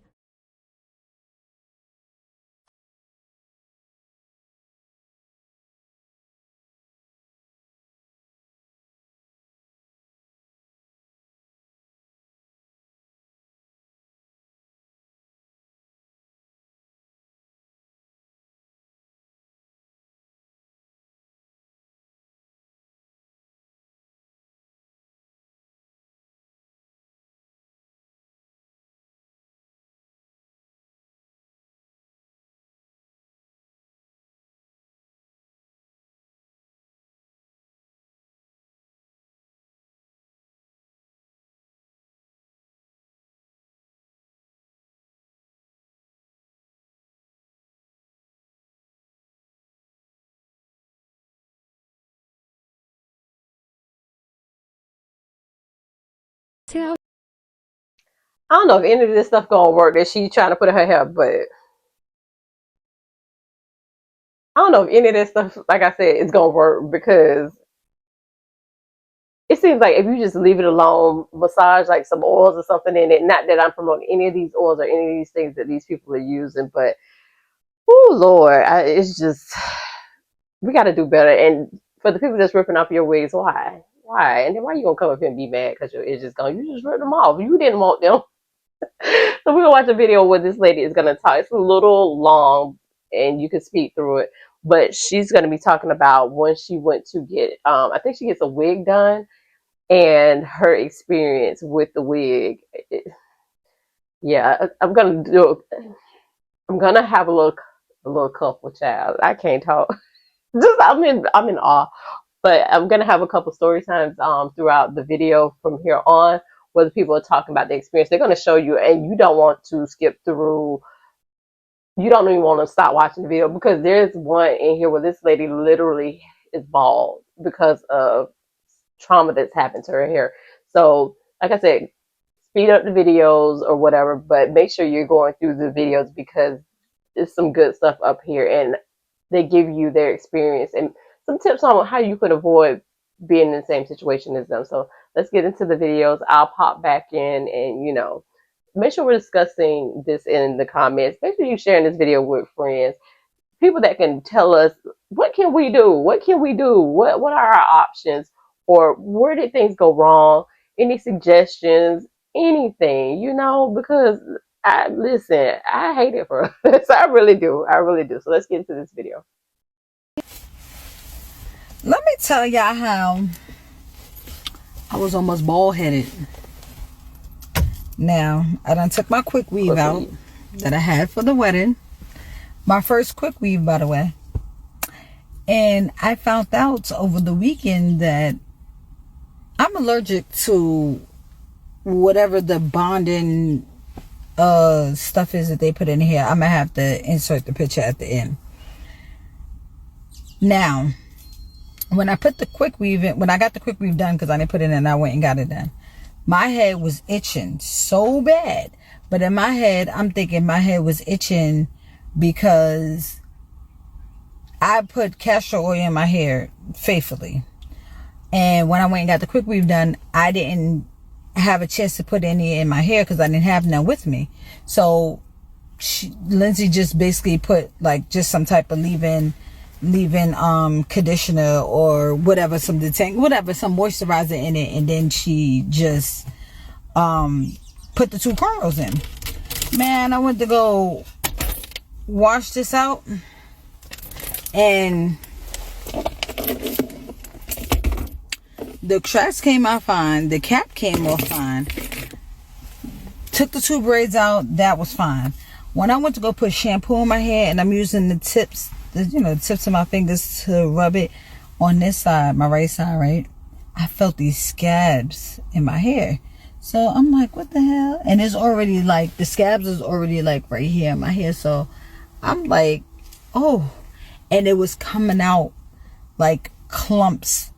See, I don't know if any of this stuff gonna work that she's trying to put in her hair, but I don't know if any of this stuff, like I said, is gonna work because it seems like if you just leave it alone, massage like some oils or something in it. Not that I'm promoting any of these oils or any of these things that these people are using, but oh Lord, it's just we got to do better. And for the people that's ripping off your wigs, why? Why? And then why you gonna come up here and be mad because your edges gone? You just ripped them off. You didn't want them. So we're gonna watch a video where this lady is gonna talk. It's a little long, and you can speed through it. But she's gonna be talking about when she went to get, I think she gets a wig done, and her experience with the wig. Yeah, I'm gonna do. I'm gonna have a little couple, child. I can't talk. Just I'm in awe. But I'm gonna have a couple story times throughout the video from here on, where the people are talking about the experience. They're gonna show you, and you don't want to skip through. You don't even want to stop watching the video because there's one in here where this lady literally is bald because of trauma that's happened to her hair. So, like I said, speed up the videos or whatever, but make sure you're going through the videos because there's some good stuff up here, and they give you their experience and some tips on how you could avoid being in the same situation as them. So let's get into the videos. I'll pop back in and, make sure we're discussing this in the comments. Make sure you're sharing this video with friends, people that can tell us, what can we do? What can we do? What are our options? Or where did things go wrong? Any suggestions? Anything, because I hate it for us. I really do. So let's get into this video. Let me tell y'all how I was almost bald headed. Now, I done took my quick weave out that I had for the wedding. My first quick weave, by the way. And I found out over the weekend that I'm allergic to whatever the bonding stuff is that they put in here. I'm gonna have to insert the picture at the end. Now, when I put the quick weave in, when I got the quick weave done, because I didn't put it in, I went and got it done. My head was itching so bad. But in my head, I'm thinking my head was itching because I put castor oil in my hair faithfully. And when I went and got the quick weave done, I didn't have a chance to put any in my hair because I didn't have none with me. So Lindsay just basically put like just some type of leave-in conditioner or whatever, some moisturizer in it, and then she just put the two cornrows in. Man, I went to go wash this out, and the tracks came out fine, the cap came off fine. Took the two braids out, that was fine. When I went to go put shampoo in my hair, and I'm using the tips of my fingers to rub it on this side, my right side, right? I felt these scabs in my hair. So I'm like, what the hell? And it's already like, the scabs is already like right here in my hair. So I'm like, oh. And it was coming out like clumps.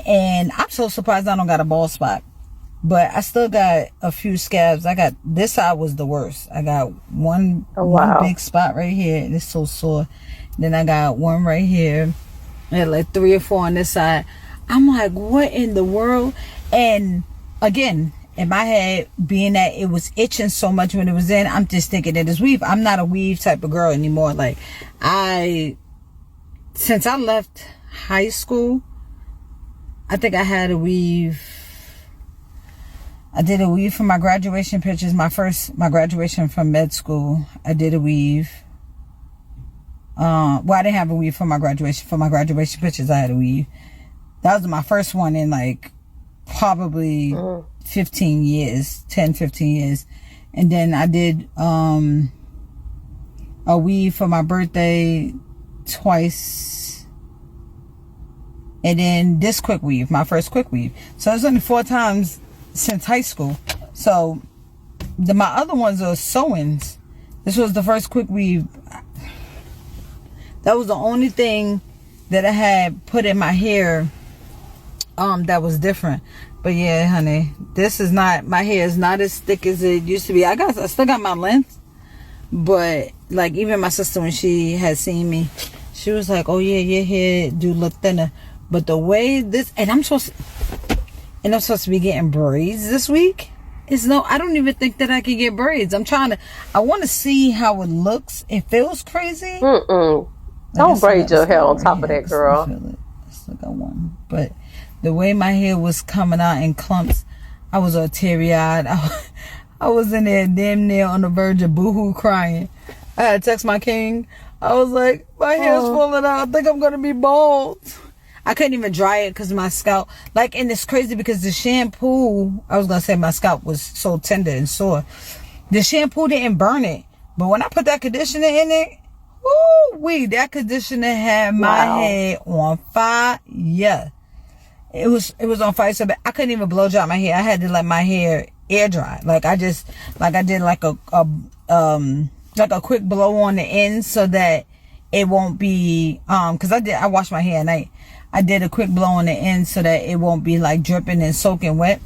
And I'm so surprised I don't got a bald spot. But I still got a few scabs. This side was the worst. I got one big spot right here. And it's so sore. Then I got one right here. I had like 3 or 4 on this side. I'm like, what in the world? And again, in my head, being that it was itching so much when it was in, I'm just thinking that it's weave. I'm not a weave type of girl anymore. Like, since I left high school, I think I had a weave. I did a weave for my graduation pictures. My graduation from med school, I did a weave. I didn't have a weave for my graduation. For my graduation pictures, I had a weave. That was my first one in like probably 15 years, 10, 15 years. And then I did a weave for my birthday twice. And then this quick weave, my first quick weave. So it's only 4 times since high school. So my other ones are sew-ins. This was the first quick weave. That was the only thing that I had put in my hair that was different. But yeah, honey, this is not, my hair is not as thick as it used to be. I still got my length, but like even my sister, when she had seen me, she was like, oh yeah, your hair do look thinner. But the way this, and I'm supposed to be getting braids this week. I don't even think that I can get braids. I want to see how it looks. It feels crazy. Don't braid your hair on top of that, girl. Let's look at one. But the way my hair was coming out in clumps, I was all teary-eyed. I was in there damn near on the verge of boohoo crying. I had to text my king. I was like, my hair's falling out. I think I'm going to be bald. I couldn't even dry it because my scalp, and it's crazy because the shampoo, I was going to say my scalp was so tender and sore. The shampoo didn't burn it. But when I put that conditioner in it, that conditioner had my hair on fire. Yeah. It was on fire so bad. I couldn't even blow dry my hair. I had to let my hair air dry. I did a quick blow on the end so that it won't be, cause I wash my hair at night. I did a quick blow on the end so that it won't be dripping and soaking wet,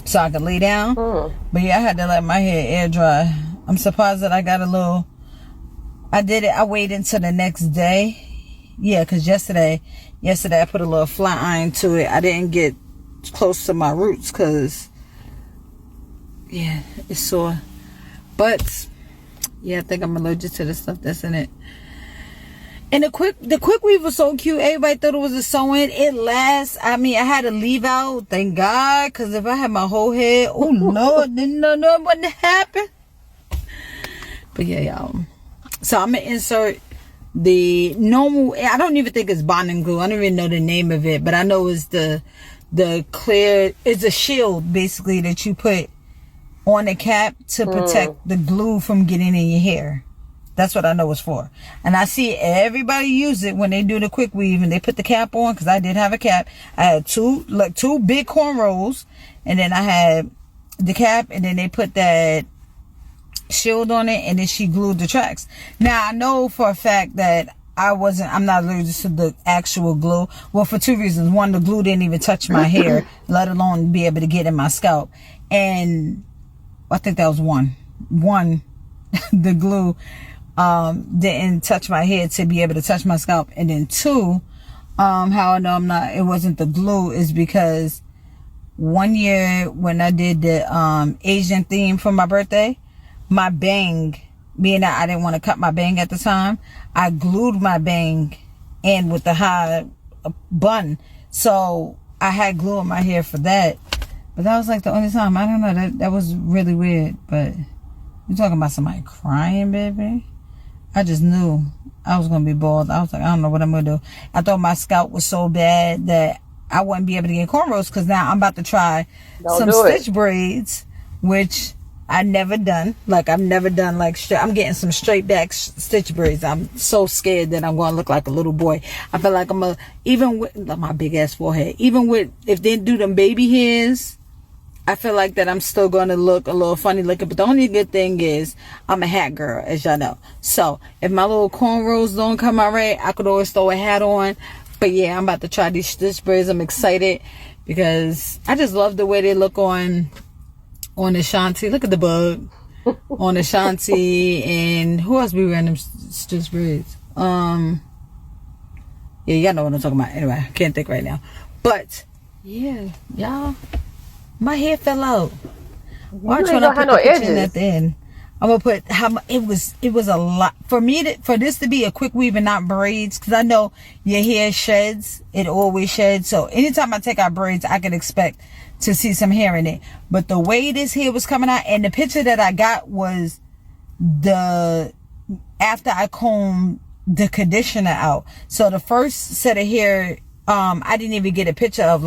so I could lay down. But yeah, I had to let my hair air dry. I'm surprised that I got a little. I waited until the next day. Yeah, cause yesterday I put a little flat iron to it. I didn't get close to my roots cause yeah, it's sore. But yeah, I think I'm allergic to the stuff that's in it. And the quick weave was so cute. Everybody thought it was a sew-in. It lasts. I mean, I had to leave out. Thank God. Because if I had my whole head, oh, Lord, didn't know what happened. But yeah, y'all. So I'm going to insert the normal. I don't even think it's bonding glue. I don't even know the name of it. But I know it's the clear. It's a shield, basically, that you put on the cap to protect the glue from getting in your hair. That's what I know it's for. And I see everybody use it when they do the quick weave and they put the cap on, because I did have a cap. I had two big cornrows, and then I had the cap, and then they put that shield on it, and then she glued the tracks. Now I know for a fact that I'm not allergic to the actual glue. Well, for two reasons. One, the glue didn't even touch my hair, let alone be able to get in my scalp. And I think that was one, the glue didn't touch my head to be able to touch my scalp. And then two, how I know it wasn't the glue is because one year when I did the Asian theme for my birthday, my bang, being that I didn't want to cut my bang at the time, I glued my bang in with the high bun. So I had glue in my hair for that. But that was the only time. I don't know, that was really weird. But you're talking about somebody crying, baby. I just knew I was going to be bald. I was like, I don't know what I'm going to do. I thought my scalp was so bad that I wouldn't be able to get cornrows, because now I'm about to try some stitch braids, which I never done. I've never done I'm getting some straight back stitch braids. I'm so scared that I'm going to look like a little boy. I feel like even with my big ass forehead, even with, if they do them baby hairs, I feel like that I'm still going to look a little funny looking. But the only good thing is I'm a hat girl, as y'all know. So if my little cornrows don't come out right, I could always throw a hat on. But yeah, I'm about to try these stitch braids. I'm excited because I just love the way they look on Ashanti. Look at the bug on Ashanti. And who else be wearing them stitch braids? Yeah, y'all know what I'm talking about. Anyway, I can't think right now. But yeah, y'all, my hair fell out. Watch when I put the picture in at the end. I'm gonna put it was a lot for this to be a quick weave and not braids, because I know your hair sheds. It always sheds. So anytime I take out braids, I can expect to see some hair in it. But the way this hair was coming out, and the picture that I got was after I combed the conditioner out. So the first set of hair, I didn't even get a picture of,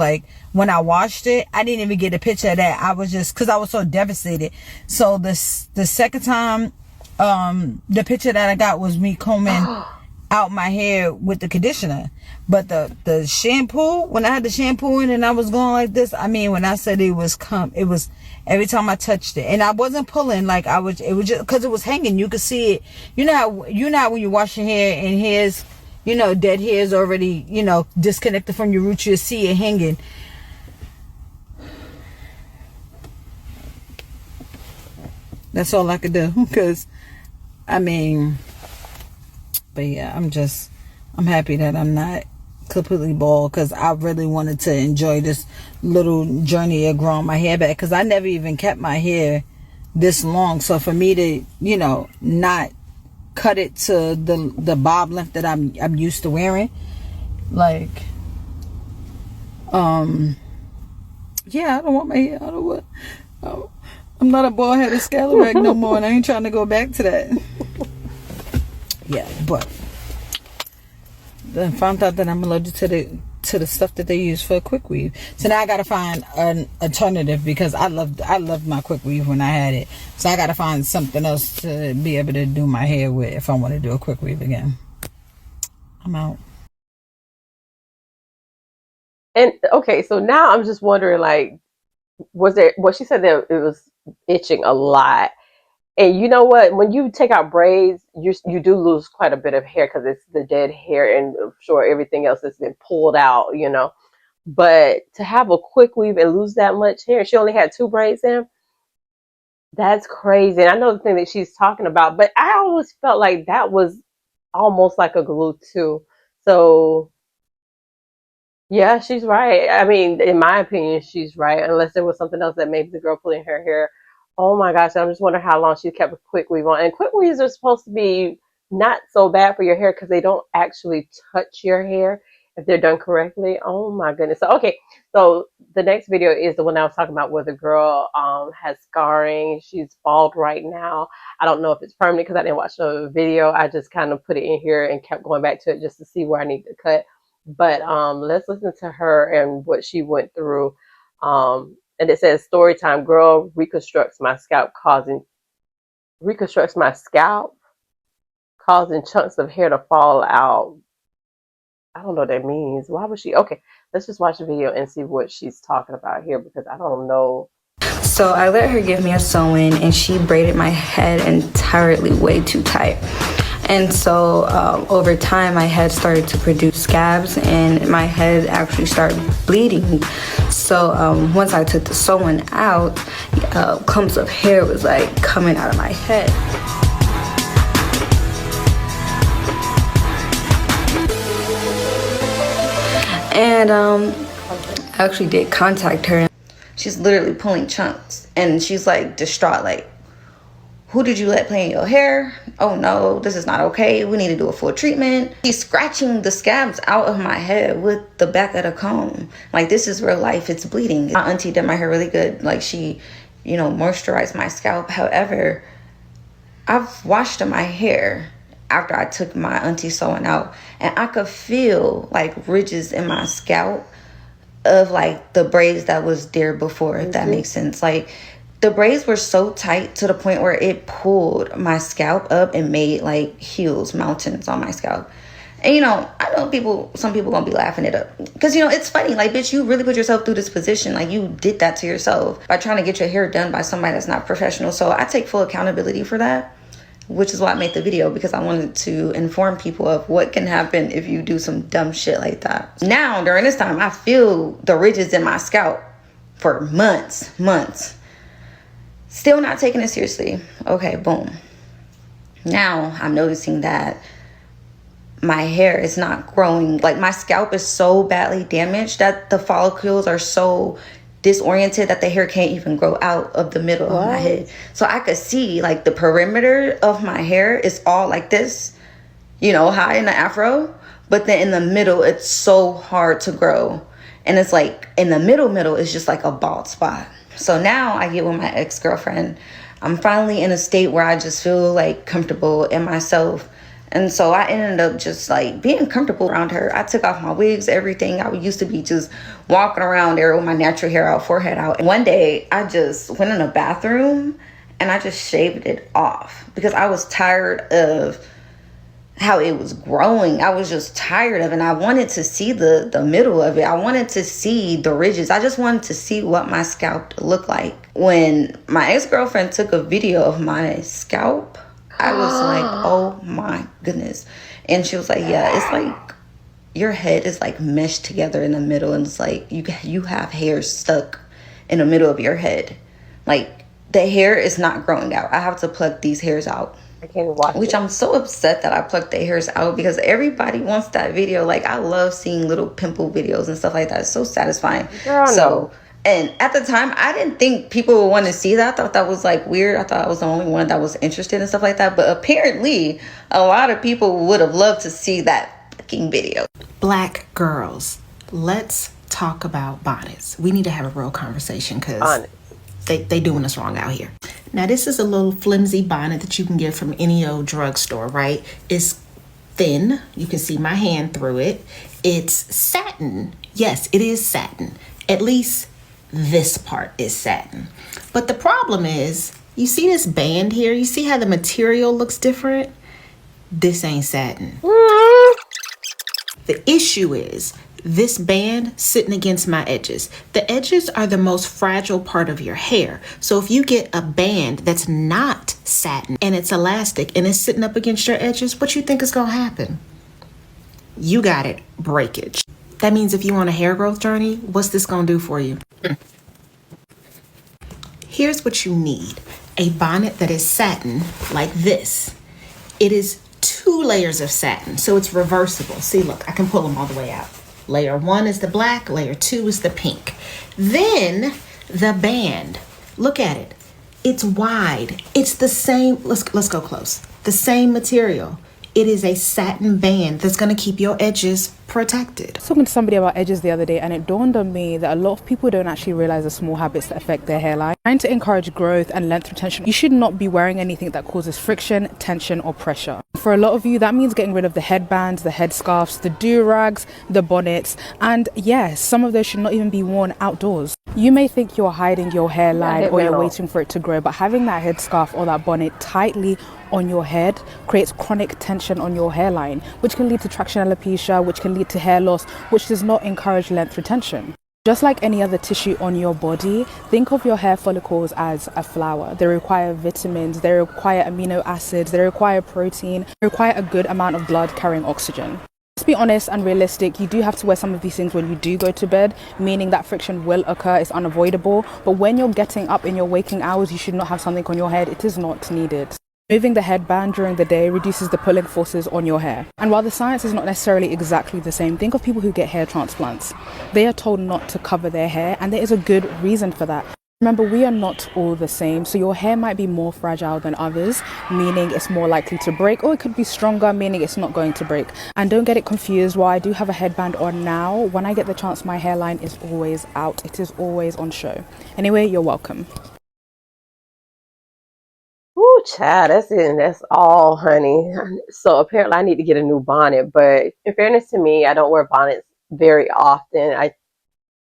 when I washed it. I didn't even get a picture of that. I was just, because I was so devastated. So the second time, the picture that I got was me combing out my hair with the conditioner. But the shampoo, when I had the shampoo in and I was going like this, I mean, when I said it was every time I touched it, and I wasn't pulling, it was just because it was hanging. You could see it. You know how when you wash your hair and hair's, dead hair is already, disconnected from your roots, you see it hanging. That's all I could do. Because, I mean, but yeah, I'm happy that I'm not completely bald, because I really wanted to enjoy this little journey of growing my hair back, because I never even kept my hair this long. So for me to, you know, not cut it to the bob length that I'm used to wearing, like, yeah, I don't want my hair. I don't want. I'm not a bald headed scallywag no more, and I ain't trying to go back to that. Yeah, but then found out that I'm allergic to the stuff that they use for a quick weave. So now I gotta find an alternative, because I loved my quick weave when I had it. So I gotta find something else to be able to do my hair with if I want to do a quick weave again. I'm out. And okay, so now I'm just wondering, like, she said that it was itching a lot. And you know what? When you take out braids, you do lose quite a bit of hair, because it's the dead hair, and I'm sure everything else has been pulled out, you know. But to have a quick weave and lose that much hair, she only had 2 braids in. That's crazy. And I know the thing that she's talking about, but I always felt like that was almost like a glue too. So yeah, she's right. I mean, in my opinion, she's right. Unless there was something else that made the girl pulling her hair. Oh my gosh, I'm just wondering how long she kept a quick weave on. And quick weaves are supposed to be not so bad for your hair, because they don't actually touch your hair if they're done correctly. Oh my goodness. So okay, so the next video is the one I was talking about, where the girl has scarring. She's bald right now. I don't know if it's permanent, because I didn't watch the video. I just kind of put it in here and kept going back to it just to see where I need to cut. But let's listen to her and what she went through. And it says, story time, girl reconstructs my scalp causing chunks of hair to fall out. I don't know what that means. Why would she? Okay, let's just watch the video and see what she's talking about here, because I don't know. So I let her give me a sew-in, and she braided my head entirely way too tight. And so over time, my head started to produce scabs, and my head actually started bleeding. So once I took the sewing out, clumps of hair was like coming out of my head. And I actually did contact her. She's literally pulling chunks, and she's like distraught, like, who did you let play in your hair? Oh no, this is not okay. We need to do a full treatment. She's scratching the scabs out of my head with the back of the comb. Like, this is real life, it's bleeding. My auntie did my hair really good. Like, she, you know, moisturized my scalp. However, I've washed my hair after I took my auntie sewing out, and I could feel like ridges in my scalp of like the braids that was there before, if that makes sense. Like, the braids were so tight to the point where it pulled my scalp up and made like hills, mountains on my scalp. And you know, I know some people gonna be laughing it up, because you know, it's funny, like, bitch, you really put yourself through this position. Like, you did that to yourself by trying to get your hair done by somebody that's not professional. So I take full accountability for that, which is why I made the video, because I wanted to inform people of what can happen if you do some dumb shit like that. Now, during this time, I feel the ridges in my scalp for months. Still not taking it seriously. Okay, boom. Now, I'm noticing that my hair is not growing. Like, my scalp is so badly damaged that the follicles are so disoriented that the hair can't even grow out of the middle of my head. So I could see like the perimeter of my hair is all like this, you know, high in the afro, but then in the middle it's so hard to grow, and it's like in the middle is just like a bald spot. So now I get with my ex-girlfriend. I'm finally in a state where I just feel like comfortable in myself. And so I ended up just like being comfortable around her. I took off my wigs, everything. I used to be just walking around there with my natural hair out, forehead out. And one day I just went in the bathroom and I just shaved it off because I was tired of how it was growing. I was just tired of it. And I wanted to see the middle of it. I wanted to see the ridges. I just wanted to see what my scalp looked like. When my ex-girlfriend took a video of my scalp, I was like, oh my goodness. And she was like, yeah, it's like your head is like meshed together in the middle, and it's like you have hair stuck in the middle of your head. Like the hair is not growing out. I have to pluck these hairs out. I can't watch Which it. I'm so upset that I plucked the hairs out because everybody wants that video. Like, I love seeing little pimple videos and stuff like that. It's so satisfying. Girl, so no. And at the time, I didn't think people would want to see that. I thought that was like weird. I thought I was the only one that was interested in stuff like that. But apparently a lot of people would have loved to see that fucking video. Black girls, let's talk about bonnets. We need to have a real conversation because they doing us wrong out here. Now, this is a little flimsy bonnet that you can get from any old drugstore, right? It's thin. You can see my hand through it. It's satin. Yes, it is satin. At least this part is satin. But the problem is, you see this band here? You see how the material looks different? This ain't satin. The issue is this band sitting against my edges. The edges are the most fragile part of your hair. So if you get a band that's not satin and it's elastic and it's sitting up against your edges, what you think is gonna happen? You got it, breakage. That means if you want a hair growth journey, what's this gonna do for you? Here's what you need. A bonnet that is satin like this. It is 2 layers of satin, so it's reversible. See, look, I can pull them all the way out. Layer 1 is the black, layer 2 is the pink. Then the band, look at it. It's wide. It's the same, let's go close. The same material. It is a satin band that's gonna keep your edges protected. I was talking to somebody about edges the other day, and it dawned on me that a lot of people don't actually realize the small habits that affect their hairline. Trying to encourage growth and length retention, you should not be wearing anything that causes friction, tension, or pressure. For a lot of you, that means getting rid of the headbands, the headscarves, the do-rags, the bonnets, and yes, some of those should not even be worn outdoors. You may think you're hiding your hairline or you're waiting for it to grow, but having that headscarf or that bonnet tightly on your head creates chronic tension on your hairline, which can lead to traction alopecia, which can lead to hair loss, which does not encourage length retention. Just like any other tissue on your body, think of your hair follicles as a flower. They require vitamins, they require amino acids, they require protein, they require a good amount of blood carrying oxygen. Let's be honest and realistic, you do have to wear some of these things when you do go to bed, meaning that friction will occur, it's unavoidable. But when you're getting up in your waking hours, you should not have something on your head, it is not needed. Moving the headband during the day reduces the pulling forces on your hair. And while the science is not necessarily exactly the same, think of people who get hair transplants. They are told not to cover their hair, and there is a good reason for that. Remember, we are not all the same, so your hair might be more fragile than others, meaning it's more likely to break, or it could be stronger, meaning it's not going to break. And don't get it confused, while I do have a headband on now, when I get the chance, my hairline is always out. It is always on show. Anyway, you're welcome. Ooh, child, that's it. And that's all, honey. So apparently I need to get a new bonnet. But in fairness to me, I don't wear bonnets very often. I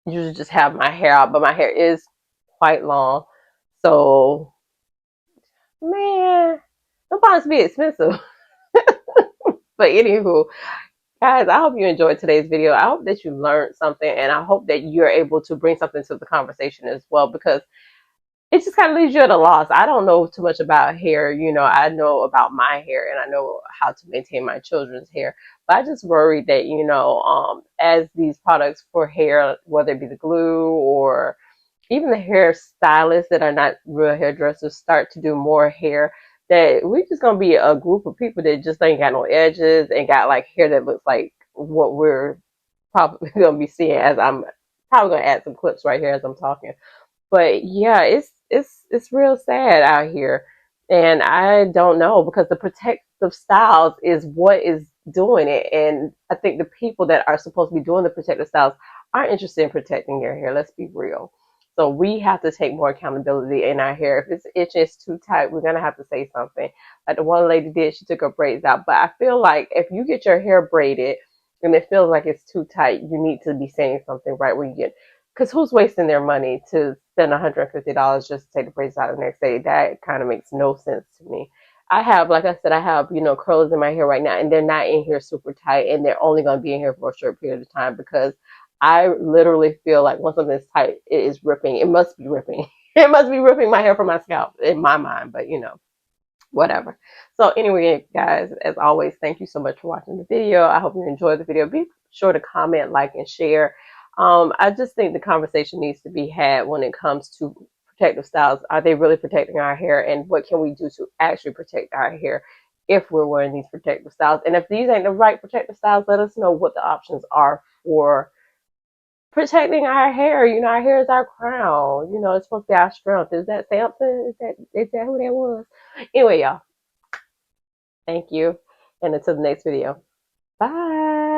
usually just have my hair out, but my hair is quite long. So, man, the bonnets be expensive. But anywho, guys, I hope you enjoyed today's video. I hope that you learned something, and I hope that you're able to bring something to the conversation as well, because it just kind of leaves you at a loss. I don't know too much about hair. You know, I know about my hair and I know how to maintain my children's hair. But I just worry that, you know, as these products for hair, whether it be the glue or even the hair stylists that are not real hairdressers, start to do more hair, that we're just going to be a group of people that just ain't got no edges and got like hair that looks like what we're probably going to be seeing, as I'm probably going to add some clips right here as I'm talking. But yeah, it's real sad out here, and I don't know, because the protective styles is what is doing it, and I think the people that are supposed to be doing the protective styles aren't interested in protecting your hair. Let's be real. So we have to take more accountability in our hair. If it's itching, it's too tight, we're gonna have to say something. Like the one lady did, she took her braids out. But I feel like if you get your hair braided and it feels like it's too tight, you need to be saying something right when you get. Because who's wasting their money to spend $150 just to take the braids out the next day? That kind of makes no sense to me. I have, like I said, I have, you know, curls in my hair right now, and they're not in here super tight, and they're only going to be in here for a short period of time, because I literally feel like once something's tight, it is ripping. It must be ripping. It must be ripping my hair from my scalp in my mind, but you know, whatever. So anyway, guys, as always, thank you so much for watching the video. I hope you enjoyed the video. Be sure to comment, like, and share. I just think the conversation needs to be had when it comes to protective styles, are they really protecting our hair, and what can we do to actually protect our hair if we're wearing these protective styles? And if these ain't the right protective styles, let us know what the options are for protecting our hair. You know, our hair is our crown. You know, it's supposed to be our strength. Is that Samson? Is that who that was? Anyway, y'all, thank you, and until the next video, bye.